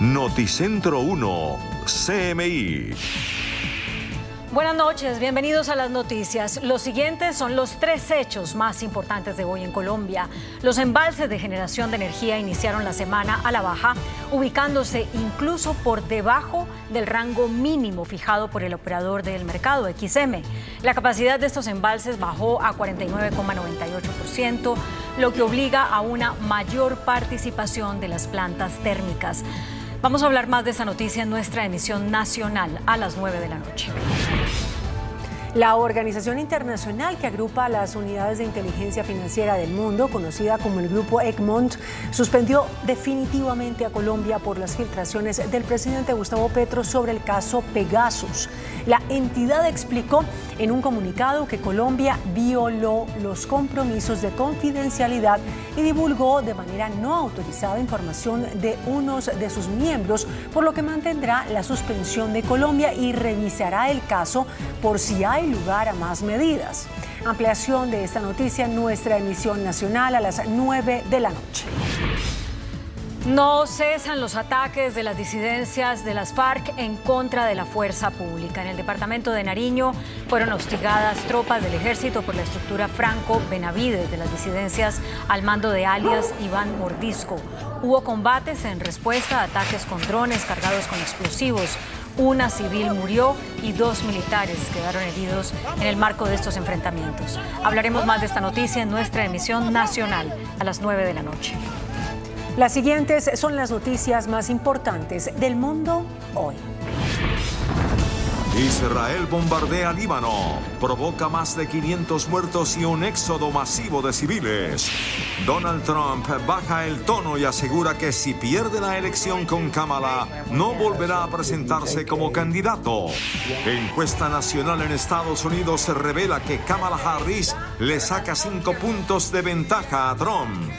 Noticentro 1, CMI. Buenas noches, bienvenidos a las noticias. Los siguientes son los 3 hechos más importantes de hoy en Colombia. Los embalses de generación de energía iniciaron la semana a la baja, ubicándose incluso por debajo del rango mínimo fijado por el operador del mercado, XM. La capacidad de estos embalses bajó a 49,98%, lo que obliga a una mayor participación de las plantas térmicas. Vamos a hablar más de esta noticia en nuestra emisión nacional a las 9 de la noche. La organización internacional que agrupa a las unidades de inteligencia financiera del mundo, conocida como el Grupo Egmont, suspendió definitivamente a Colombia por las filtraciones del presidente Gustavo Petro sobre el caso Pegasus. La entidad explicó en un comunicado que Colombia violó los compromisos de confidencialidad y divulgó de manera no autorizada información de unos de sus miembros, por lo que mantendrá la suspensión de Colombia y revisará el caso por si hay lugar a más medidas. Ampliación de esta noticia en nuestra emisión nacional a las 9 de la noche. No cesan los ataques de las disidencias de las FARC en contra de la fuerza pública. En el departamento de Nariño fueron hostigadas tropas del ejército por la estructura Franco Benavides de las disidencias al mando de alias Iván Mordisco. Hubo combates en respuesta a ataques con drones cargados con explosivos. Una civil murió y 2 militares quedaron heridos en el marco de estos enfrentamientos. Hablaremos más de esta noticia en nuestra emisión nacional a las 9 de la noche. Las siguientes son las noticias más importantes del mundo hoy. Israel bombardea Líbano, provoca más de 500 muertos y un éxodo masivo de civiles. Donald Trump baja el tono y asegura que si pierde la elección con Kamala, no volverá a presentarse como candidato. Encuesta nacional en Estados Unidos revela que Kamala Harris le saca 5 puntos de ventaja a Trump.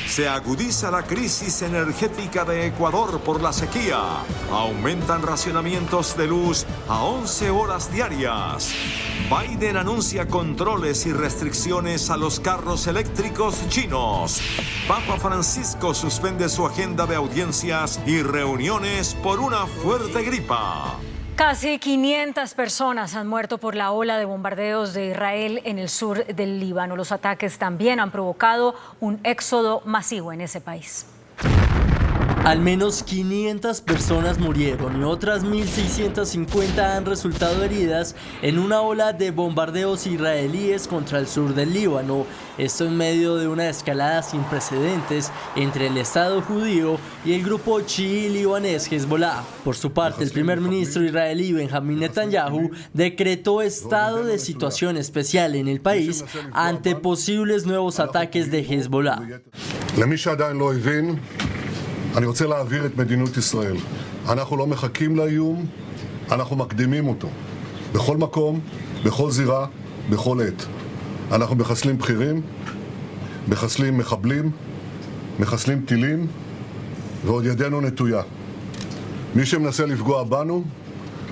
Se agudiza la crisis energética de Ecuador por la sequía. Aumentan racionamientos de luz a 11 horas diarias. Biden anuncia controles y restricciones a los carros eléctricos chinos. Papa Francisco suspende su agenda de audiencias y reuniones por una fuerte gripa. Casi 500 personas han muerto por la ola de bombardeos de Israel en el sur del Líbano. Los ataques también han provocado un éxodo masivo en ese país. Al menos 500 personas murieron y otras 1.650 han resultado heridas en una ola de bombardeos israelíes contra el sur del Líbano. Esto en medio de una escalada sin precedentes entre el Estado judío y el grupo chií libanés Hezbollah. Por su parte, el primer ministro israelí Benjamin Netanyahu decretó estado de situación especial en el país ante posibles nuevos ataques de Hezbollah. אני רוצה להעביר את מדינות ישראל. אנחנו לא מחכים לאיום, אנחנו מקדימים אותו. בכל מקום, בכל זירה, בכל עת. אנחנו מחסלים בכירים, מחסלים מחבלים, מחסלים טילים, ועוד ידנו נטויה. מי שמנסה לפגוע בנו,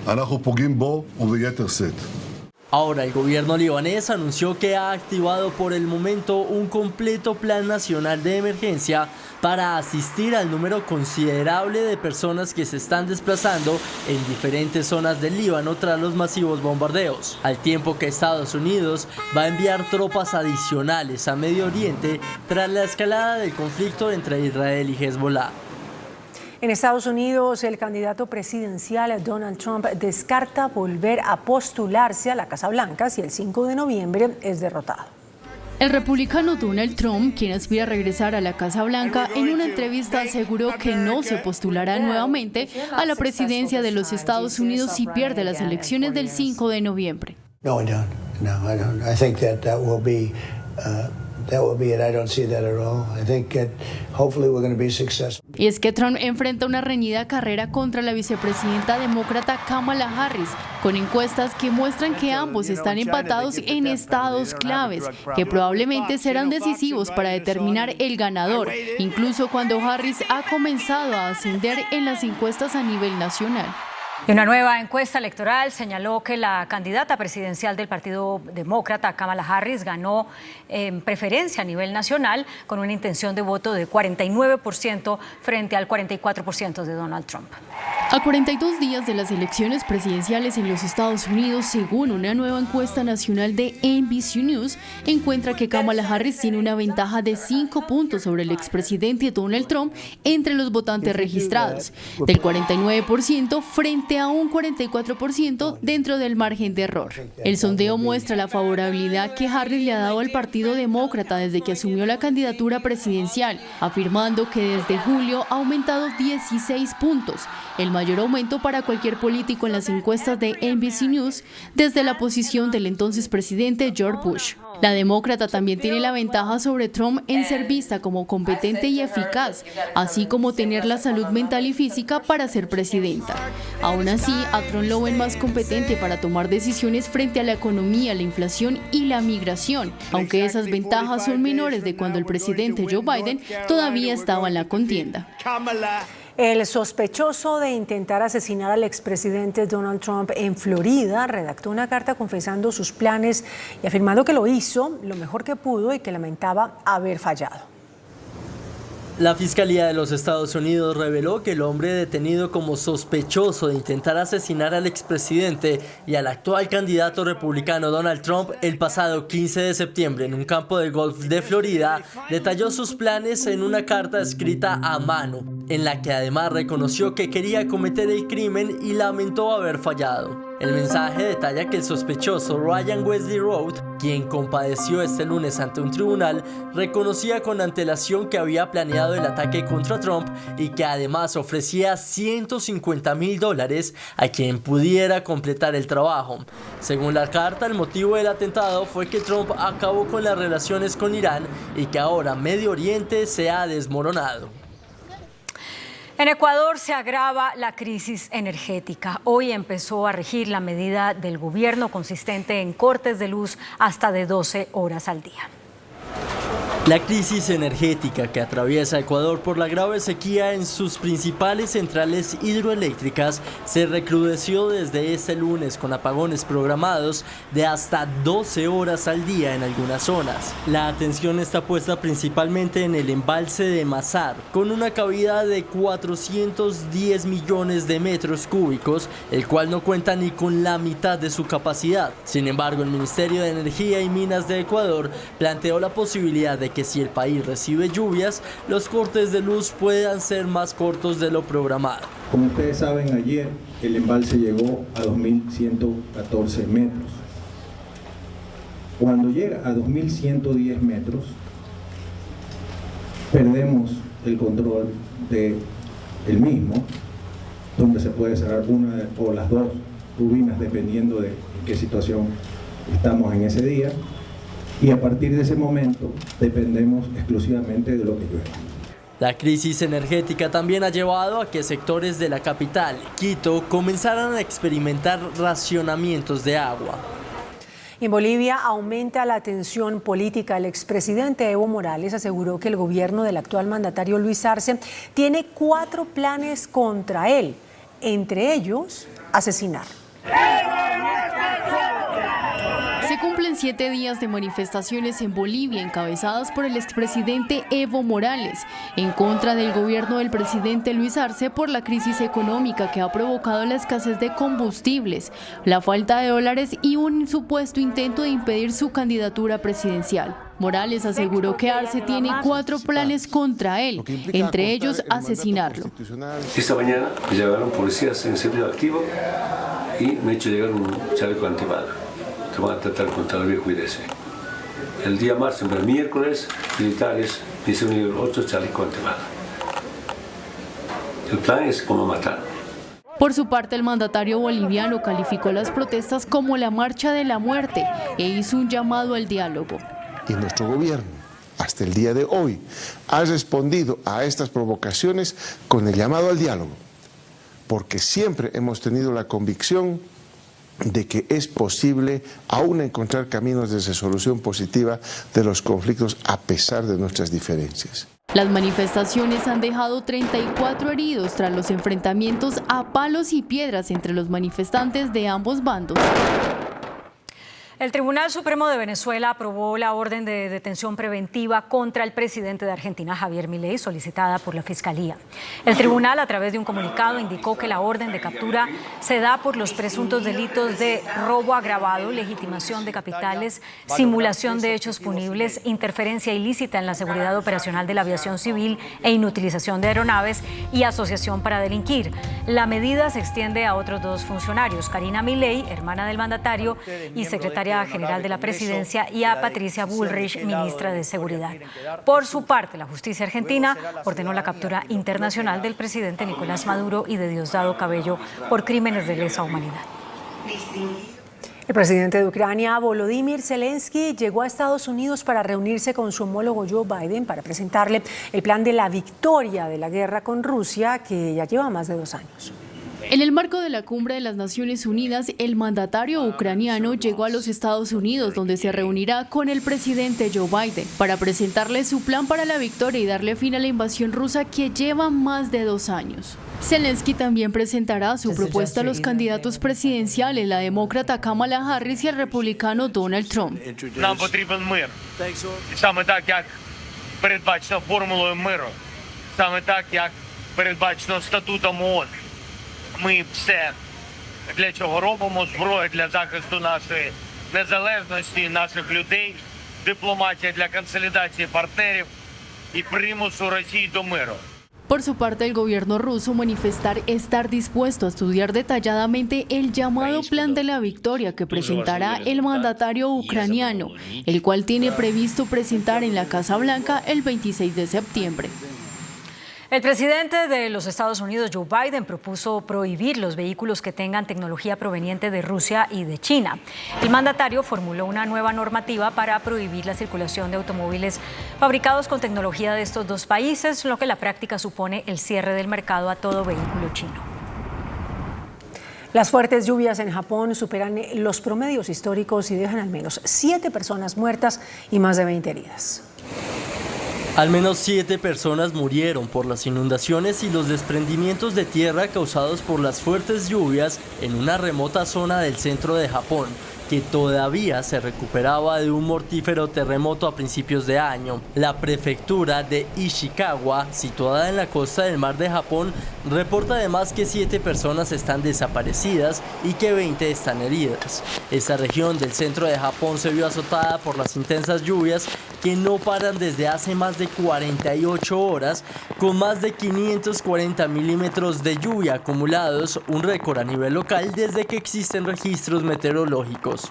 אנחנו פוגעים בו וביתר שאת. Ahora el gobierno libanés anunció que ha activado por el momento un completo plan nacional de emergencia para asistir al número considerable de personas que se están desplazando en diferentes zonas del Líbano tras los masivos bombardeos, al tiempo que Estados Unidos va a enviar tropas adicionales a Medio Oriente tras la escalada del conflicto entre Israel y Hezbollah. En Estados Unidos, el candidato presidencial Donald Trump descarta volver a postularse a la Casa Blanca si el 5 de noviembre es derrotado. El republicano Donald Trump, quien aspira a regresar a la Casa Blanca, en una entrevista aseguró que no se postulará nuevamente a la presidencia de los Estados Unidos si pierde las elecciones del 5 de noviembre. No, I don't. No, I don't. I think that will be it. I don't see that at all. I think that hopefully we're going to be successful. Y es que Trump enfrenta una reñida carrera contra la vicepresidenta demócrata Kamala Harris, con encuestas que muestran que ambos están empatados en estados claves, que probablemente serán decisivos para determinar el ganador, incluso cuando Harris ha comenzado a ascender en las encuestas a nivel nacional. Y una nueva encuesta electoral señaló que la candidata presidencial del Partido Demócrata, Kamala Harris, ganó en preferencia a nivel nacional con una intención de voto de 49% frente al 44% de Donald Trump. A 42 días de las elecciones presidenciales en los Estados Unidos, según una nueva encuesta nacional de NBC News, encuentra que Kamala Harris tiene una ventaja de 5 puntos sobre el expresidente Donald Trump entre los votantes registrados, del 49% frente a un 44% dentro del margen de error. El sondeo muestra la favorabilidad que Harris le ha dado al Partido Demócrata desde que asumió la candidatura presidencial, afirmando que desde julio ha aumentado 16 puntos, el mayor aumento para cualquier político en las encuestas de NBC News desde la posición del entonces presidente George Bush. La demócrata también tiene la ventaja sobre Trump en ser vista como competente y eficaz, así como tener la salud mental y física para ser presidenta. Aún así, a Trump lo ven más competente para tomar decisiones frente a la economía, la inflación y la migración, aunque esas ventajas son menores de cuando el presidente Joe Biden todavía estaba en la contienda. El sospechoso de intentar asesinar al expresidente Donald Trump en Florida redactó una carta confesando sus planes y afirmando que lo hizo lo mejor que pudo y que lamentaba haber fallado. La Fiscalía de los Estados Unidos reveló que el hombre detenido como sospechoso de intentar asesinar al expresidente y al actual candidato republicano Donald Trump el pasado 15 de septiembre en un campo de golf de Florida detalló sus planes en una carta escrita a mano, en la que además reconoció que quería cometer el crimen y lamentó haber fallado. El mensaje detalla que el sospechoso Ryan Wesley Roth, quien compadeció este lunes ante un tribunal, reconocía con antelación que había planeado el ataque contra Trump y que además ofrecía $150,000 a quien pudiera completar el trabajo. Según la carta, el motivo del atentado fue que Trump acabó con las relaciones con Irán y que ahora Medio Oriente se ha desmoronado. En Ecuador se agrava la crisis energética. Hoy empezó a regir la medida del gobierno consistente en cortes de luz hasta de 12 horas al día. La crisis energética que atraviesa Ecuador por la grave sequía en sus principales centrales hidroeléctricas se recrudeció desde este lunes con apagones programados de hasta 12 horas al día en algunas zonas. La atención está puesta principalmente en el embalse de Mazar, con una cavidad de 410 millones de metros cúbicos, el cual no cuenta ni con la mitad de su capacidad. Sin embargo, el Ministerio de Energía y Minas de Ecuador planteó la posibilidad de que si el país recibe lluvias, los cortes de luz puedan ser más cortos de lo programado. Como ustedes saben, ayer el embalse llegó a 2.114 metros. Cuando llega a 2.110 metros, perdemos el control del mismo, donde se puede cerrar una o las dos turbinas dependiendo de en qué situación estamos en ese día. Y a partir de ese momento dependemos exclusivamente de lo que llueva. La crisis energética también ha llevado a que sectores de la capital, Quito, comenzaran a experimentar racionamientos de agua. En Bolivia aumenta la tensión política. El expresidente Evo Morales aseguró que el gobierno del actual mandatario Luis Arce tiene 4 planes contra él, entre ellos asesinar. Se cumplen 7 días de manifestaciones en Bolivia encabezadas por el expresidente Evo Morales en contra del gobierno del presidente Luis Arce por la crisis económica que ha provocado la escasez de combustibles, la falta de dólares y un supuesto intento de impedir su candidatura presidencial. Morales aseguró que Arce tiene 4 planes contra él, entre ellos asesinarlo. Esta mañana me llegaron policías en servicio activo y me he hecho llegar un chaleco antibala. Te van a tratar contra el viejo IDC. El día martes, el miércoles, militares me hicieron 8 chalecos antibala. El plan es como matar. Por su parte, el mandatario boliviano calificó las protestas como la marcha de la muerte e hizo un llamado al diálogo. Y nuestro gobierno, hasta el día de hoy, ha respondido a estas provocaciones con el llamado al diálogo, porque siempre hemos tenido la convicción de que es posible aún encontrar caminos de resolución positiva de los conflictos a pesar de nuestras diferencias. Las manifestaciones han dejado 34 heridos tras los enfrentamientos a palos y piedras entre los manifestantes de ambos bandos. El Tribunal Supremo de Venezuela aprobó la orden de detención preventiva contra el presidente de Argentina, Javier Milei, solicitada por la Fiscalía. El tribunal, a través de un comunicado, indicó que la orden de captura se da por los presuntos delitos de robo agravado, legitimación de capitales, simulación de hechos punibles, interferencia ilícita en la seguridad operacional de la aviación civil e inutilización de aeronaves y asociación para delinquir. La medida se extiende a otros dos funcionarios, Karina Milei, hermana del mandatario y secretaria general de la presidencia, y a Patricia Bullrich, ministra de Seguridad. Por su parte, la justicia argentina ordenó la captura internacional del presidente Nicolás Maduro y de Diosdado Cabello por crímenes de lesa humanidad. El presidente de Ucrania, Volodymyr Zelensky, llegó a Estados Unidos para reunirse con su homólogo Joe Biden para presentarle el plan de la victoria de la guerra con Rusia, que ya lleva más de 2 años. En el marco de la Cumbre de las Naciones Unidas, el mandatario ucraniano llegó a los Estados Unidos, donde se reunirá con el presidente Joe Biden para presentarle su plan para la victoria y darle fin a la invasión rusa que lleva más de 2 años. Zelensky también presentará su propuesta a los candidatos presidenciales, la demócrata Kamala Harris y el republicano Donald Trump. Нам потрібен мир. Саме так, як передбачено формулою миру. Саме так, як передбачено статутом ООН. Ми все для чого робимо, зброю для захисту нашої незалежності, наших людей, дипломатія для консолідації партнерів і примусу Росії до миру. Por su parte, el gobierno ruso manifestar estar dispuesto a estudiar detalladamente el llamado Plan de la Victoria que presentará el mandatario ucraniano, el cual tiene previsto presentar en la Casa Blanca el 26 de septiembre. El presidente de los Estados Unidos, Joe Biden, propuso prohibir los vehículos que tengan tecnología proveniente de Rusia y de China. El mandatario formuló una nueva normativa para prohibir la circulación de automóviles fabricados con tecnología de estos dos países, lo que en la práctica supone el cierre del mercado a todo vehículo chino. Las fuertes lluvias en Japón superan los promedios históricos y dejan al menos 7 personas muertas y más de 20 heridas. Al menos 7 personas murieron por las inundaciones y los desprendimientos de tierra causados por las fuertes lluvias en una remota zona del centro de Japón, que todavía se recuperaba de un mortífero terremoto a principios de año. La prefectura de Ishikawa, situada en la costa del mar de Japón, reporta además que 7 personas están desaparecidas y que 20 están heridas. Esta región del centro de Japón se vio azotada por las intensas lluvias que no paran desde hace más de 48 horas, con más de 540 milímetros de lluvia acumulados, un récord a nivel local desde que existen registros meteorológicos.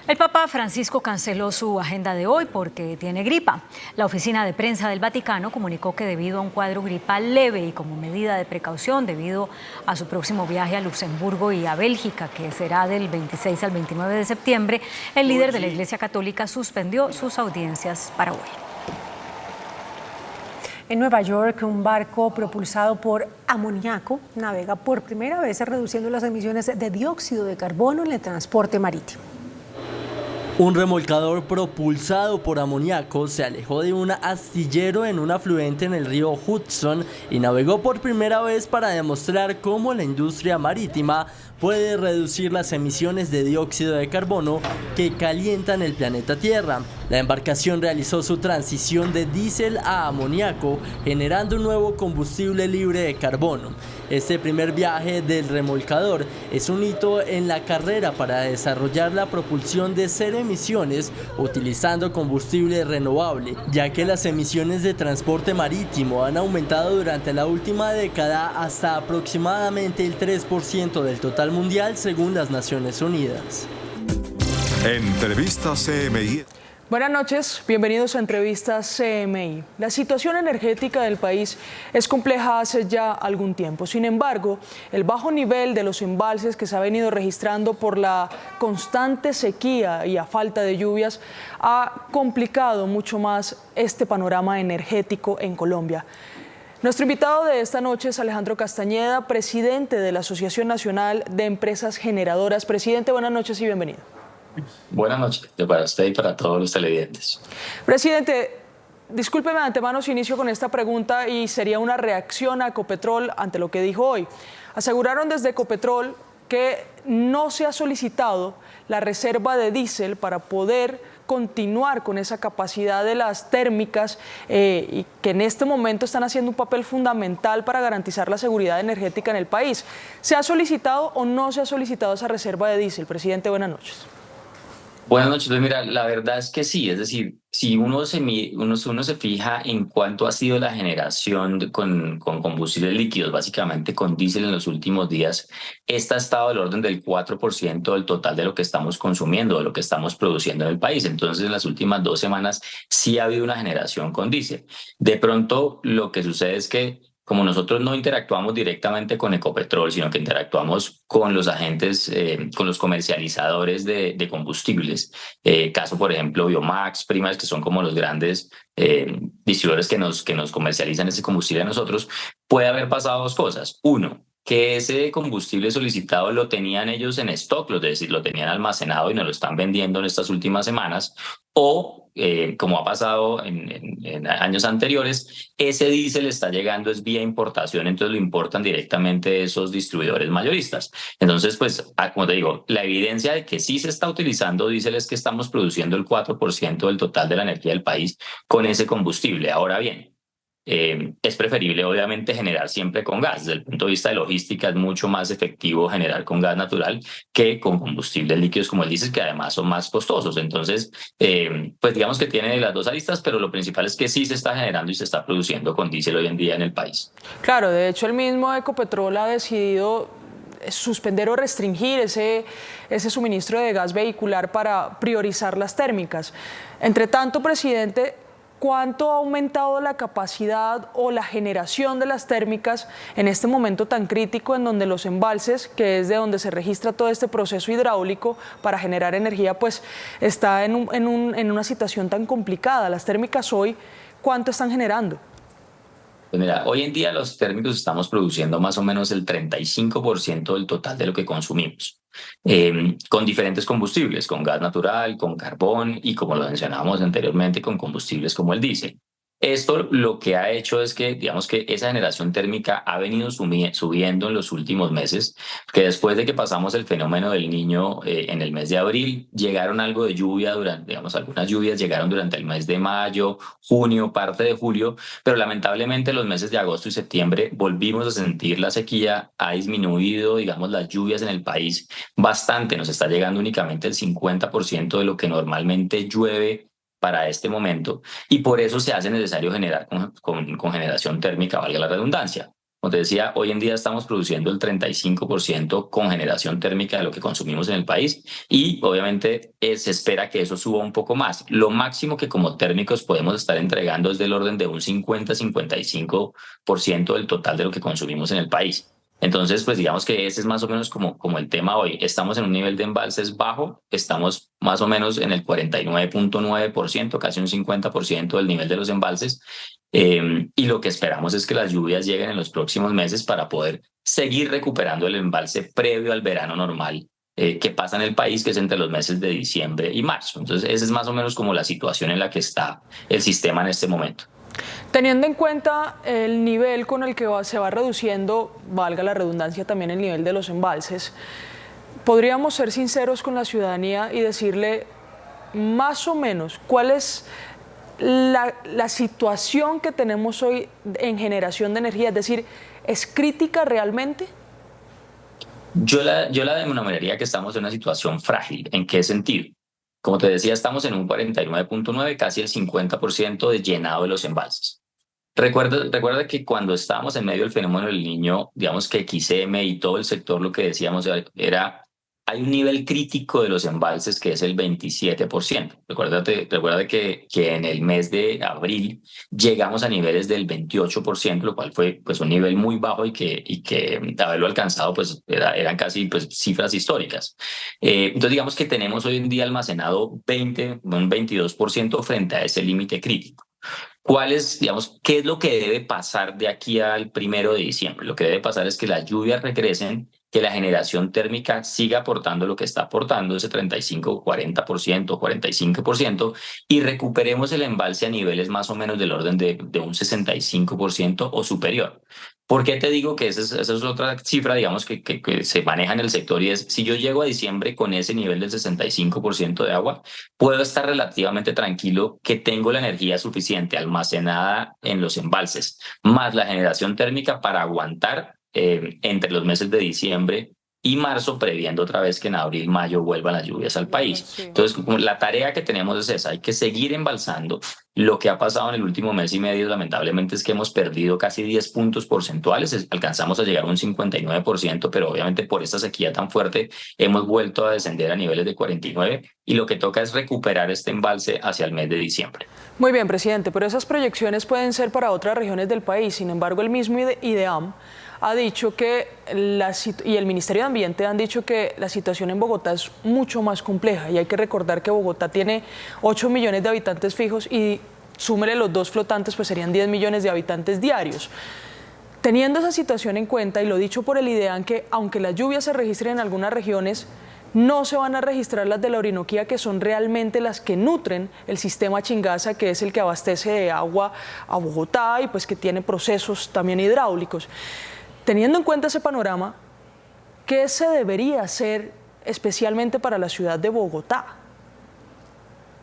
El Papa Francisco canceló su agenda de hoy porque tiene gripa. La oficina de prensa del Vaticano comunicó que debido a un cuadro gripal leve y como medida de precaución debido a su próximo viaje a Luxemburgo y a Bélgica, que será del 26 al 29 de septiembre, el líder de la Iglesia Católica suspendió sus audiencias para hoy. En Nueva York, un barco propulsado por amoníaco navega por primera vez reduciendo las emisiones de dióxido de carbono en el transporte marítimo. Un remolcador propulsado por amoníaco se alejó de un astillero en un afluente en el río Hudson y navegó por primera vez para demostrar cómo la industria marítima puede reducir las emisiones de dióxido de carbono que calientan el planeta Tierra. La embarcación realizó su transición de diésel a amoníaco, generando un nuevo combustible libre de carbono. Este primer viaje del remolcador es un hito en la carrera para desarrollar la propulsión de cero emisiones utilizando combustible renovable, ya que las emisiones de transporte marítimo han aumentado durante la última década hasta aproximadamente el 3% del total mundial según las Naciones Unidas. Entrevista CMI. Buenas noches, bienvenidos a Entrevistas CMI. La situación energética del país es compleja hace ya algún tiempo. Sin embargo, el bajo nivel de los embalses que se ha venido registrando por la constante sequía y a falta de lluvias ha complicado mucho más este panorama energético en Colombia. Nuestro invitado de esta noche es Alejandro Castañeda, presidente de la Asociación Nacional de Empresas Generadoras. Presidente, buenas noches y bienvenido. Buenas noches para usted y para todos los televidentes. Presidente, discúlpeme de antemano si inicio con esta pregunta y sería una reacción a Ecopetrol ante lo que dijo hoy. Aseguraron desde Ecopetrol que no se ha solicitado la reserva de diésel para poder continuar con esa capacidad de las térmicas y que en este momento están haciendo un papel fundamental para garantizar la seguridad energética en el país. ¿Se ha solicitado o no se ha solicitado esa reserva de diésel? Presidente, buenas noches. Buenas noches. Pues mira, la verdad es que sí, es decir, si uno se fija en cuánto ha sido la generación con combustibles líquidos, básicamente con diésel en los últimos días, esta ha estado del orden del 4% del total de lo que estamos consumiendo, de lo que estamos produciendo en el país. Entonces, en las últimas 2 semanas sí ha habido una generación con diésel. De pronto, lo que sucede es que como nosotros no interactuamos directamente con Ecopetrol, sino que interactuamos con los agentes, con los comercializadores de combustibles, caso por ejemplo Biomax, Primas, que son como los grandes distribuidores que nos comercializan ese combustible a nosotros, puede haber pasado 2 cosas. Uno, que ese combustible solicitado lo tenían ellos en stock, es decir, lo tenían almacenado y nos lo están vendiendo en estas últimas semanas, o como ha pasado en años anteriores, ese diésel está llegando es vía importación, entonces lo importan directamente esos distribuidores mayoristas. Entonces, pues, como te digo, la evidencia de que sí se está utilizando diésel es que estamos produciendo el 4% del total de la energía del país con ese combustible. Ahora bien, es preferible obviamente generar siempre con gas. Desde el punto de vista de logística es mucho más efectivo generar con gas natural que con combustibles líquidos como el diésel, que además son más costosos. Entonces, pues digamos que tiene las 2 aristas, pero lo principal es que sí se está generando y se está produciendo con diésel hoy en día en el país. Claro, de hecho el mismo Ecopetrol ha decidido suspender o restringir ese suministro de gas vehicular para priorizar las térmicas. Entre tanto, presidente, ¿cuánto ha aumentado la capacidad o la generación de las térmicas en este momento tan crítico en donde los embalses, que es de donde se registra todo este proceso hidráulico para generar energía, pues está en una situación tan complicada? Las térmicas hoy, ¿cuánto están generando? Pues mira, hoy en día los térmicos estamos produciendo más o menos el 35% del total de lo que consumimos, con diferentes combustibles, con gas natural, con carbón y, como lo mencionábamos anteriormente, con combustibles como el diésel. Esto lo que ha hecho es que, digamos que esa generación térmica ha venido subiendo en los últimos meses, que después de que pasamos el fenómeno del Niño en el mes de abril, llegaron algo de lluvia, algunas lluvias llegaron durante el mes de mayo, junio, parte de julio, pero lamentablemente los meses de agosto y septiembre volvimos a sentir la sequía, ha disminuido, digamos, las lluvias en el país bastante, nos está llegando únicamente el 50% de lo que normalmente llueve para este momento, y por eso se hace necesario generar con generación térmica, valga la redundancia. Como te decía, hoy en día estamos produciendo el 35% con generación térmica de lo que consumimos en el país y obviamente se espera que eso suba un poco más. Lo máximo que como térmicos podemos estar entregando es del orden de un 50-55% del total de lo que consumimos en el país. Entonces, pues digamos que ese es más o menos como el tema hoy. Estamos en un nivel de embalses bajo, estamos más o menos en el 49.9%, casi un 50% del nivel de los embalses, y lo que esperamos es que las lluvias lleguen en los próximos meses para poder seguir recuperando el embalse previo al verano normal que pasa en el país, que es entre los meses de diciembre y marzo. Entonces, esa es más o menos como la situación en la que está el sistema en este momento. Teniendo en cuenta el nivel con el que se va reduciendo, valga la redundancia, también el nivel de los embalses, ¿podríamos ser sinceros con la ciudadanía y decirle más o menos cuál es la situación que tenemos hoy en generación de energía? Es decir, ¿es crítica realmente? Yo la denominaría que estamos en una situación frágil. ¿En qué sentido? Como te decía, estamos en un 49.9, casi el 50% de llenado de los embalses. Recuerda que cuando estábamos en medio del fenómeno del Niño, digamos que XM y todo el sector, lo que decíamos era, hay un nivel crítico de los embalses que es el 27%. Recuerda que en el mes de abril llegamos a niveles del 28%, lo cual fue pues un nivel muy bajo y que haberlo alcanzado pues eran casi pues cifras históricas. Entonces digamos que tenemos hoy en día almacenado un 22% frente a ese límite crítico. ¿Qué es lo que debe pasar de aquí al 1 de diciembre? Lo que debe pasar es que las lluvias regresen que la generación térmica siga aportando lo que está aportando, ese 35, 40%, 45%, y recuperemos el embalse a niveles más o menos del orden de un 65% o superior. ¿Por qué te digo que esa es otra cifra, digamos, que se maneja en el sector? Y es, si yo llego a diciembre con ese nivel del 65% de agua, puedo estar relativamente tranquilo que tengo la energía suficiente almacenada en los embalses, más la generación térmica para aguantar entre los meses de diciembre y marzo, previendo otra vez que en abril, mayo vuelvan las lluvias al país. Entonces, la tarea que tenemos es esa, hay que seguir embalsando. Lo que ha pasado en el último mes y medio, lamentablemente, es que hemos perdido casi 10 puntos porcentuales, alcanzamos a llegar a un 59%, pero obviamente por esta sequía tan fuerte hemos vuelto a descender a niveles de 49%, y lo que toca es recuperar este embalse hacia el mes de diciembre. Muy bien, presidente, pero esas proyecciones pueden ser para otras regiones del país. Sin embargo, el mismo IDEAM ha dicho que y el Ministerio de Ambiente han dicho que la situación en Bogotá es mucho más compleja, y hay que recordar que Bogotá tiene 8 millones de habitantes fijos y súmele los 2 flotantes, pues serían 10 millones de habitantes diarios. Teniendo esa situación en cuenta, y lo dicho por el IDEAM, que aunque las lluvias se registren en algunas regiones, no se van a registrar las de la Orinoquía, que son realmente las que nutren el sistema Chingaza, que es el que abastece de agua a Bogotá y pues que tiene procesos también hidráulicos. Teniendo en cuenta ese panorama, ¿qué se debería hacer especialmente para la ciudad de Bogotá?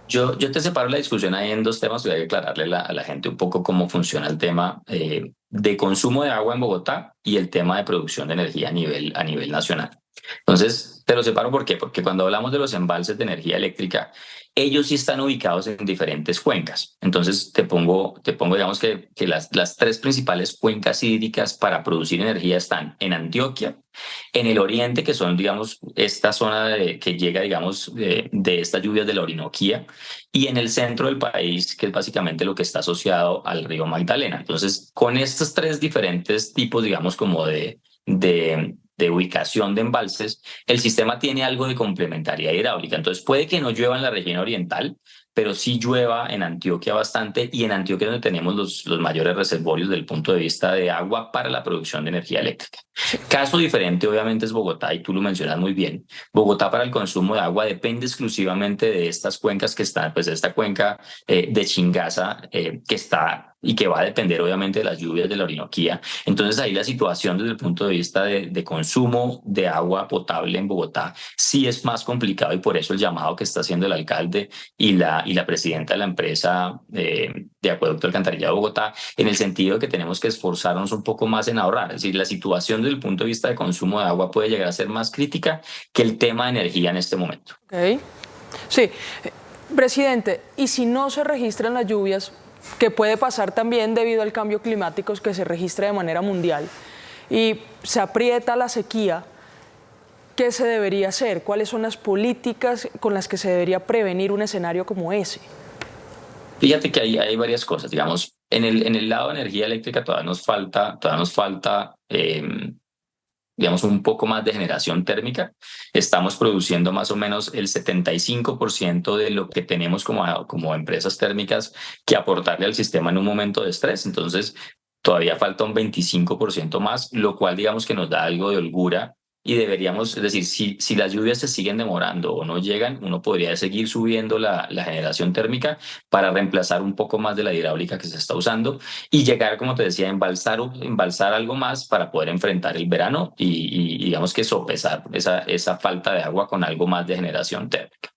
Yo te separo la discusión ahí en dos temas. Voy a aclararle a la gente un poco cómo funciona el tema de consumo de agua en Bogotá y el tema de producción de energía a nivel nacional. Entonces, te lo separo ¿por qué? Porque cuando hablamos de los embalses de energía eléctrica, ellos sí están ubicados en diferentes cuencas. Entonces, te pongo digamos que las 3 principales cuencas hídricas para producir energía están en Antioquia, en el oriente, que son, digamos, esta zona que llega, digamos, de estas lluvias de la Orinoquía, y en el centro del país, que es básicamente lo que está asociado al río Magdalena. Entonces, con estos 3 diferentes tipos, digamos, como de ubicación de embalses, el sistema tiene algo de complementariedad hidráulica. Entonces puede que no llueva en la región oriental, pero sí llueva en Antioquia bastante, y en Antioquia es donde tenemos los mayores reservorios desde el punto de vista de agua para la producción de energía eléctrica. Caso diferente obviamente es Bogotá, y tú lo mencionas muy bien. Bogotá, para el consumo de agua, depende exclusivamente de estas cuencas que están, pues de esta cuenca de Chingaza que está y que va a depender obviamente de las lluvias de la Orinoquía. Entonces ahí la situación desde el punto de vista de consumo de agua potable en Bogotá sí es más complicado, y por eso el llamado que está haciendo el alcalde y la presidenta de la empresa de Acueducto Alcantarillado de Bogotá, en el sentido de que tenemos que esforzarnos un poco más en ahorrar. Es decir, la situación desde el punto de vista de consumo de agua puede llegar a ser más crítica que el tema de energía en este momento. Okay. Sí, presidente, y si no se registran las lluvias, que puede pasar también debido al cambio climático que se registra de manera mundial, y se aprieta la sequía, ¿qué se debería hacer? ¿Cuáles son las políticas con las que se debería prevenir un escenario como ese? Fíjate que hay varias cosas. Digamos, en el lado de energía eléctrica todavía nos falta digamos, un poco más de generación térmica. Estamos produciendo más o menos el 75% de lo que tenemos como empresas térmicas que aportarle al sistema en un momento de estrés. Entonces, todavía falta un 25% más, lo cual digamos que nos da algo de holgura, y deberíamos, es decir, si las lluvias se siguen demorando o no llegan, uno podría seguir subiendo la generación térmica para reemplazar un poco más de la hidráulica que se está usando, y llegar, como te decía, a embalsar algo más para poder enfrentar el verano y digamos que sopesar esa falta de agua con algo más de generación térmica.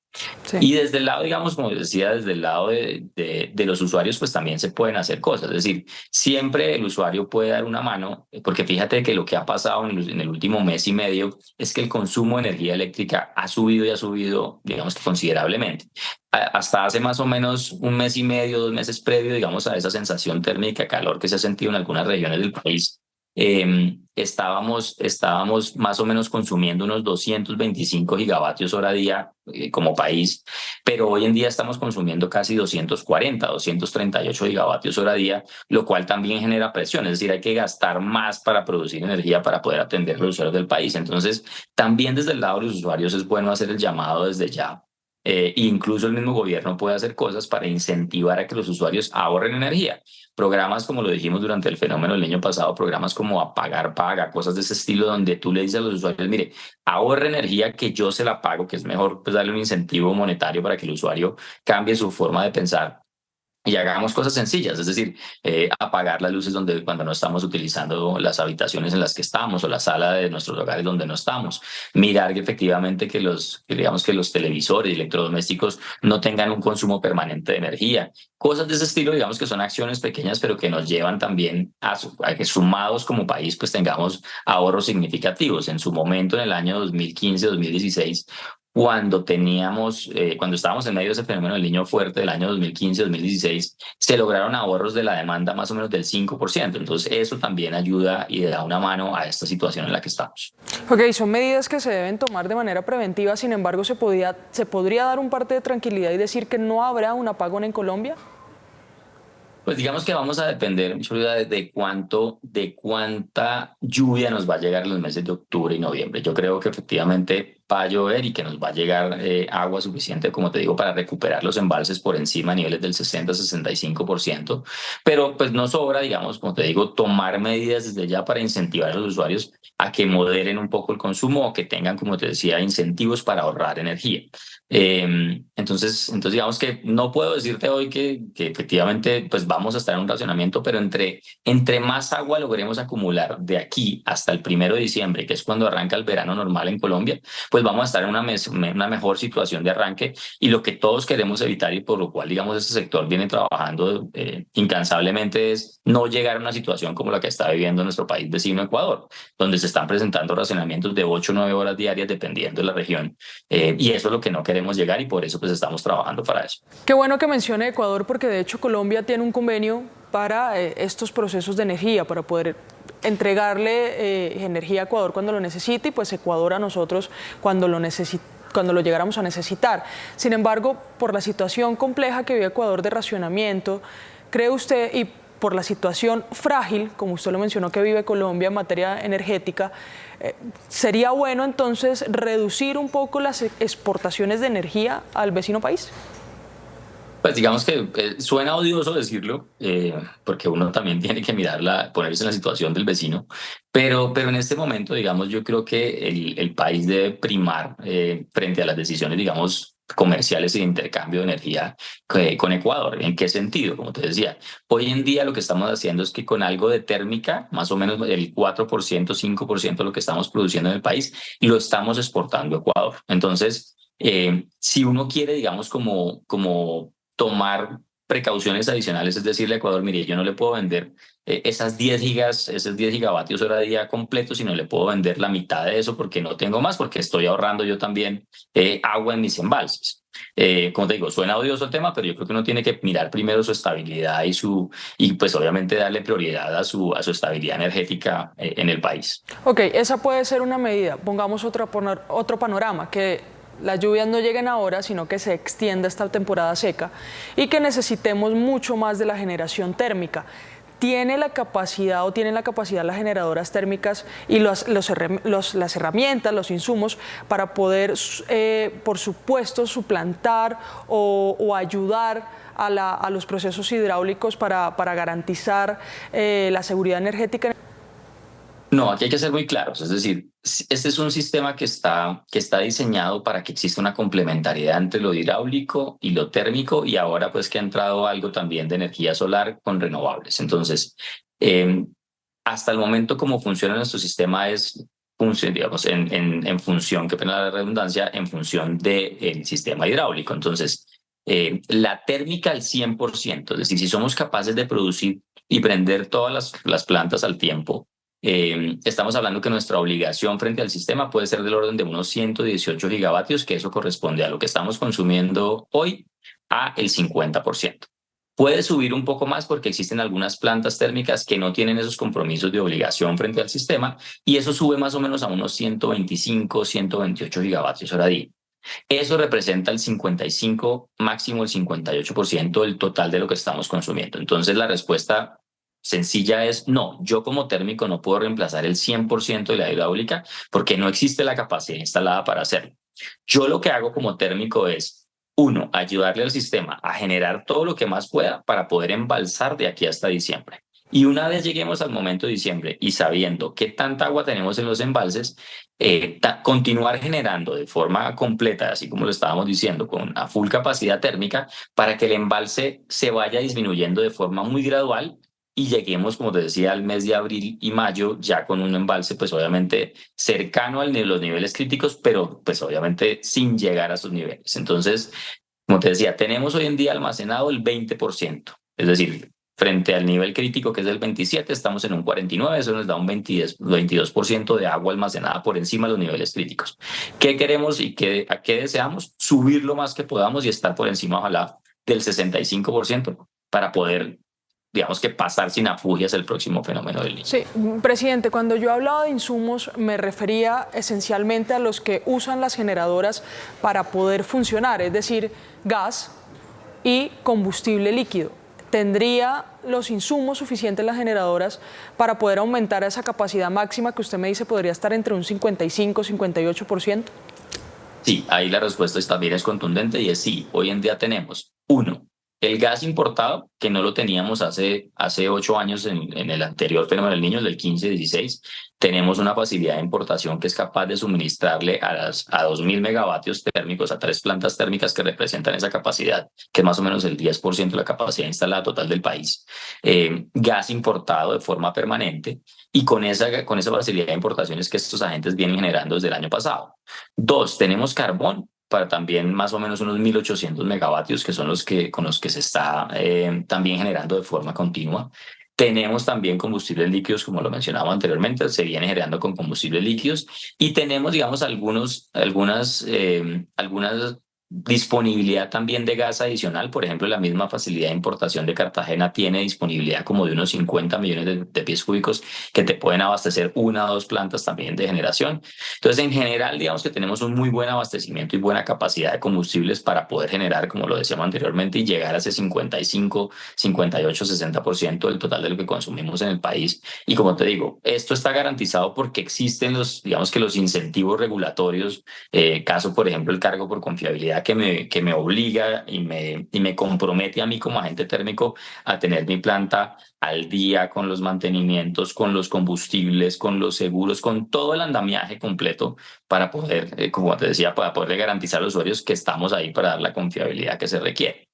Sí. Y desde el lado, digamos, como decía, desde el lado de los usuarios, pues también se pueden hacer cosas. Es decir, siempre el usuario puede dar una mano, porque fíjate que lo que ha pasado en el último mes y medio es que el consumo de energía eléctrica ha subido, digamos, considerablemente. Hasta hace más o menos un mes y medio, 2 meses previo, digamos, a esa sensación térmica de calor que se ha sentido en algunas regiones del país, estábamos más o menos consumiendo unos 225 gigavatios hora día como país, pero hoy en día estamos consumiendo casi 238 gigavatios hora día, lo cual también genera presión. Es decir, hay que gastar más para producir energía para poder atender a los usuarios del país. Entonces, también desde el lado de los usuarios es bueno hacer el llamado desde ya Incluso el mismo gobierno puede hacer cosas para incentivar a que los usuarios ahorren energía. Programas, como lo dijimos durante el fenómeno del año pasado, programas como Apagar Paga, cosas de ese estilo, donde tú le dices a los usuarios, mire, ahorre energía que yo se la pago, que es mejor pues darle un incentivo monetario para que el usuario cambie su forma de pensar. Y hagamos cosas sencillas, es decir, apagar las luces cuando no estamos utilizando las habitaciones en las que estamos o la sala de nuestros hogares donde no estamos. Mirar que efectivamente que los televisores y electrodomésticos no tengan un consumo permanente de energía. Cosas de ese estilo, digamos que son acciones pequeñas, pero que nos llevan también a que sumados como país pues tengamos ahorros significativos. En su momento, en el año 2015-2016, cuando estábamos en medio de ese fenómeno del Niño fuerte del año 2015-2016, se lograron ahorros de la demanda más o menos del 5%. Entonces eso también ayuda y da una mano a esta situación en la que estamos. Ok, son medidas que se deben tomar de manera preventiva, sin embargo, ¿se podría dar un parte de tranquilidad y decir que no habrá un apagón en Colombia? Pues digamos que vamos a depender mucho de cuánta lluvia nos va a llegar en los meses de octubre y noviembre. Yo creo que efectivamente va a llover y que nos va a llegar agua suficiente, como te digo, para recuperar los embalses por encima a niveles del 60-65%. Pero pues no sobra, digamos, como te digo, tomar medidas desde ya para incentivar a los usuarios a que moderen un poco el consumo o que tengan, como te decía, incentivos para ahorrar energía. Entonces digamos que no puedo decirte hoy que efectivamente pues vamos a estar en un racionamiento, pero entre más agua logremos acumular de aquí hasta el 1 de diciembre, que es cuando arranca el verano normal en Colombia, pues vamos a estar en una mejor situación de arranque, y lo que todos queremos evitar y por lo cual digamos este sector viene trabajando incansablemente es no llegar a una situación como la que está viviendo nuestro país vecino Ecuador, donde se están presentando racionamientos de 8 o 9 horas diarias dependiendo de la región, y eso es lo que no queremos llegar y por eso pues estamos trabajando para eso. Qué bueno que mencione Ecuador, porque de hecho Colombia tiene un convenio para estos procesos de energía, para poder entregarle energía a Ecuador cuando lo necesite y pues Ecuador a nosotros cuando lo llegáramos a necesitar. Sin embargo, por la situación compleja que vive Ecuador de racionamiento, ¿cree usted, y por la situación frágil, como usted lo mencionó, que vive Colombia en materia energética, sería bueno entonces reducir un poco las exportaciones de energía al vecino país? Pues digamos que suena odioso decirlo, porque uno también tiene que ponerse en la situación del vecino, pero en este momento, digamos, yo creo que el país debe primar frente a las decisiones, digamos, comerciales y de intercambio de energía con Ecuador. ¿En qué sentido? Como te decía, hoy en día lo que estamos haciendo es que con algo de térmica, más o menos el 4%, 5% de lo que estamos produciendo en el país, lo estamos exportando a Ecuador. Entonces, si uno quiere, digamos, como tomar precauciones adicionales, es decirle a Ecuador, mire, yo no le puedo vender esos 10 gigavatios hora de día completos, sino le puedo vender la mitad de eso porque no tengo más, porque estoy ahorrando yo también agua en mis embalses. Como te digo, suena odioso el tema, pero yo creo que uno tiene que mirar primero su estabilidad y pues obviamente darle prioridad a su estabilidad energética en el país. Ok, esa puede ser una medida. Pongamos otro panorama, que las lluvias no lleguen ahora, sino que se extienda esta temporada seca y que necesitemos mucho más de la generación térmica. ¿Tienen la capacidad las generadoras térmicas y las herramientas, los insumos para poder, por supuesto, suplantar o ayudar a los procesos hidráulicos para garantizar la seguridad energética? No, aquí hay que ser muy claros, es decir, este es un sistema que está diseñado para que exista una complementariedad entre lo hidráulico y lo térmico, y ahora pues que ha entrado algo también de energía solar con renovables. Entonces, hasta el momento como funciona nuestro sistema es, digamos, en función, qué pena la redundancia, en función del sistema hidráulico. Entonces, la térmica al 100%, es decir, si somos capaces de producir y prender todas las plantas al tiempo, estamos hablando que nuestra obligación frente al sistema puede ser del orden de unos 118 gigavatios, que eso corresponde a lo que estamos consumiendo hoy, a el 50%. Puede subir un poco más porque existen algunas plantas térmicas que no tienen esos compromisos de obligación frente al sistema, y eso sube más o menos a unos 125, 128 gigavatios hora día. Eso representa el 55, máximo el 58% del total de lo que estamos consumiendo. Entonces la respuesta sencilla es no, yo como térmico no puedo reemplazar el 100% de la hidráulica porque no existe la capacidad instalada para hacerlo. Yo lo que hago como térmico es uno, ayudarle al sistema a generar todo lo que más pueda para poder embalsar de aquí hasta diciembre. Y una vez lleguemos al momento de diciembre y sabiendo qué tanta agua tenemos en los embalses, continuar generando de forma completa, así como lo estábamos diciendo, con a full capacidad térmica, para que el embalse se vaya disminuyendo de forma muy gradual y lleguemos, como te decía, al mes de abril y mayo ya con un embalse, pues obviamente cercano a los niveles críticos, pero pues obviamente sin llegar a esos niveles. Entonces, como te decía, tenemos hoy en día almacenado el 20%, es decir, frente al nivel crítico que es del 27, estamos en un 49, eso nos da un 22% de agua almacenada por encima de los niveles críticos. ¿Qué queremos y a qué deseamos? Subir lo más que podamos y estar por encima, ojalá, del 65% para poder, digamos, que pasar sin afugias el próximo fenómeno del Niño. Sí, presidente, cuando yo hablaba de insumos me refería esencialmente a los que usan las generadoras para poder funcionar, es decir, gas y combustible líquido. ¿Tendría los insumos suficientes las generadoras para poder aumentar esa capacidad máxima que usted me dice podría estar entre un 55 y 58%? Sí, ahí la respuesta también es contundente y es sí. Hoy en día tenemos, uno, el gas importado, que no lo teníamos hace 8 años en el anterior fenómeno del Niño, del 15-16. Tenemos una facilidad de importación que es capaz de suministrarle a 2.000 megavatios térmicos, a 3 plantas térmicas que representan esa capacidad, que es más o menos el 10% de la capacidad instalada total del país. Gas importado de forma permanente y con esa facilidad de importaciones que estos agentes vienen generando desde el año pasado. 2, tenemos carbón para también más o menos unos 1.800 megavatios, que son con los que se está también generando de forma continua. Tenemos también combustibles líquidos, como lo mencionaba anteriormente, se viene generando con combustibles líquidos y tenemos, digamos, algunas disponibilidad también de gas adicional. Por ejemplo, la misma facilidad de importación de Cartagena tiene disponibilidad como de unos 50 millones de pies cúbicos que te pueden abastecer 1 o 2 plantas también de generación. Entonces, en general, digamos que tenemos un muy buen abastecimiento y buena capacidad de combustibles para poder generar, como lo decíamos anteriormente, y llegar a ese 55, 58, 60% del total de lo que consumimos en el país. Y como te digo, esto está garantizado porque existen los incentivos regulatorios, caso, por ejemplo, el cargo por confiabilidad, que me obliga y me compromete a mí como agente térmico a tener mi planta al día con los mantenimientos, con los combustibles, con los seguros, con todo el andamiaje completo para poder, como te decía, para poder garantizar a los usuarios que estamos ahí para dar la confiabilidad que se requiere.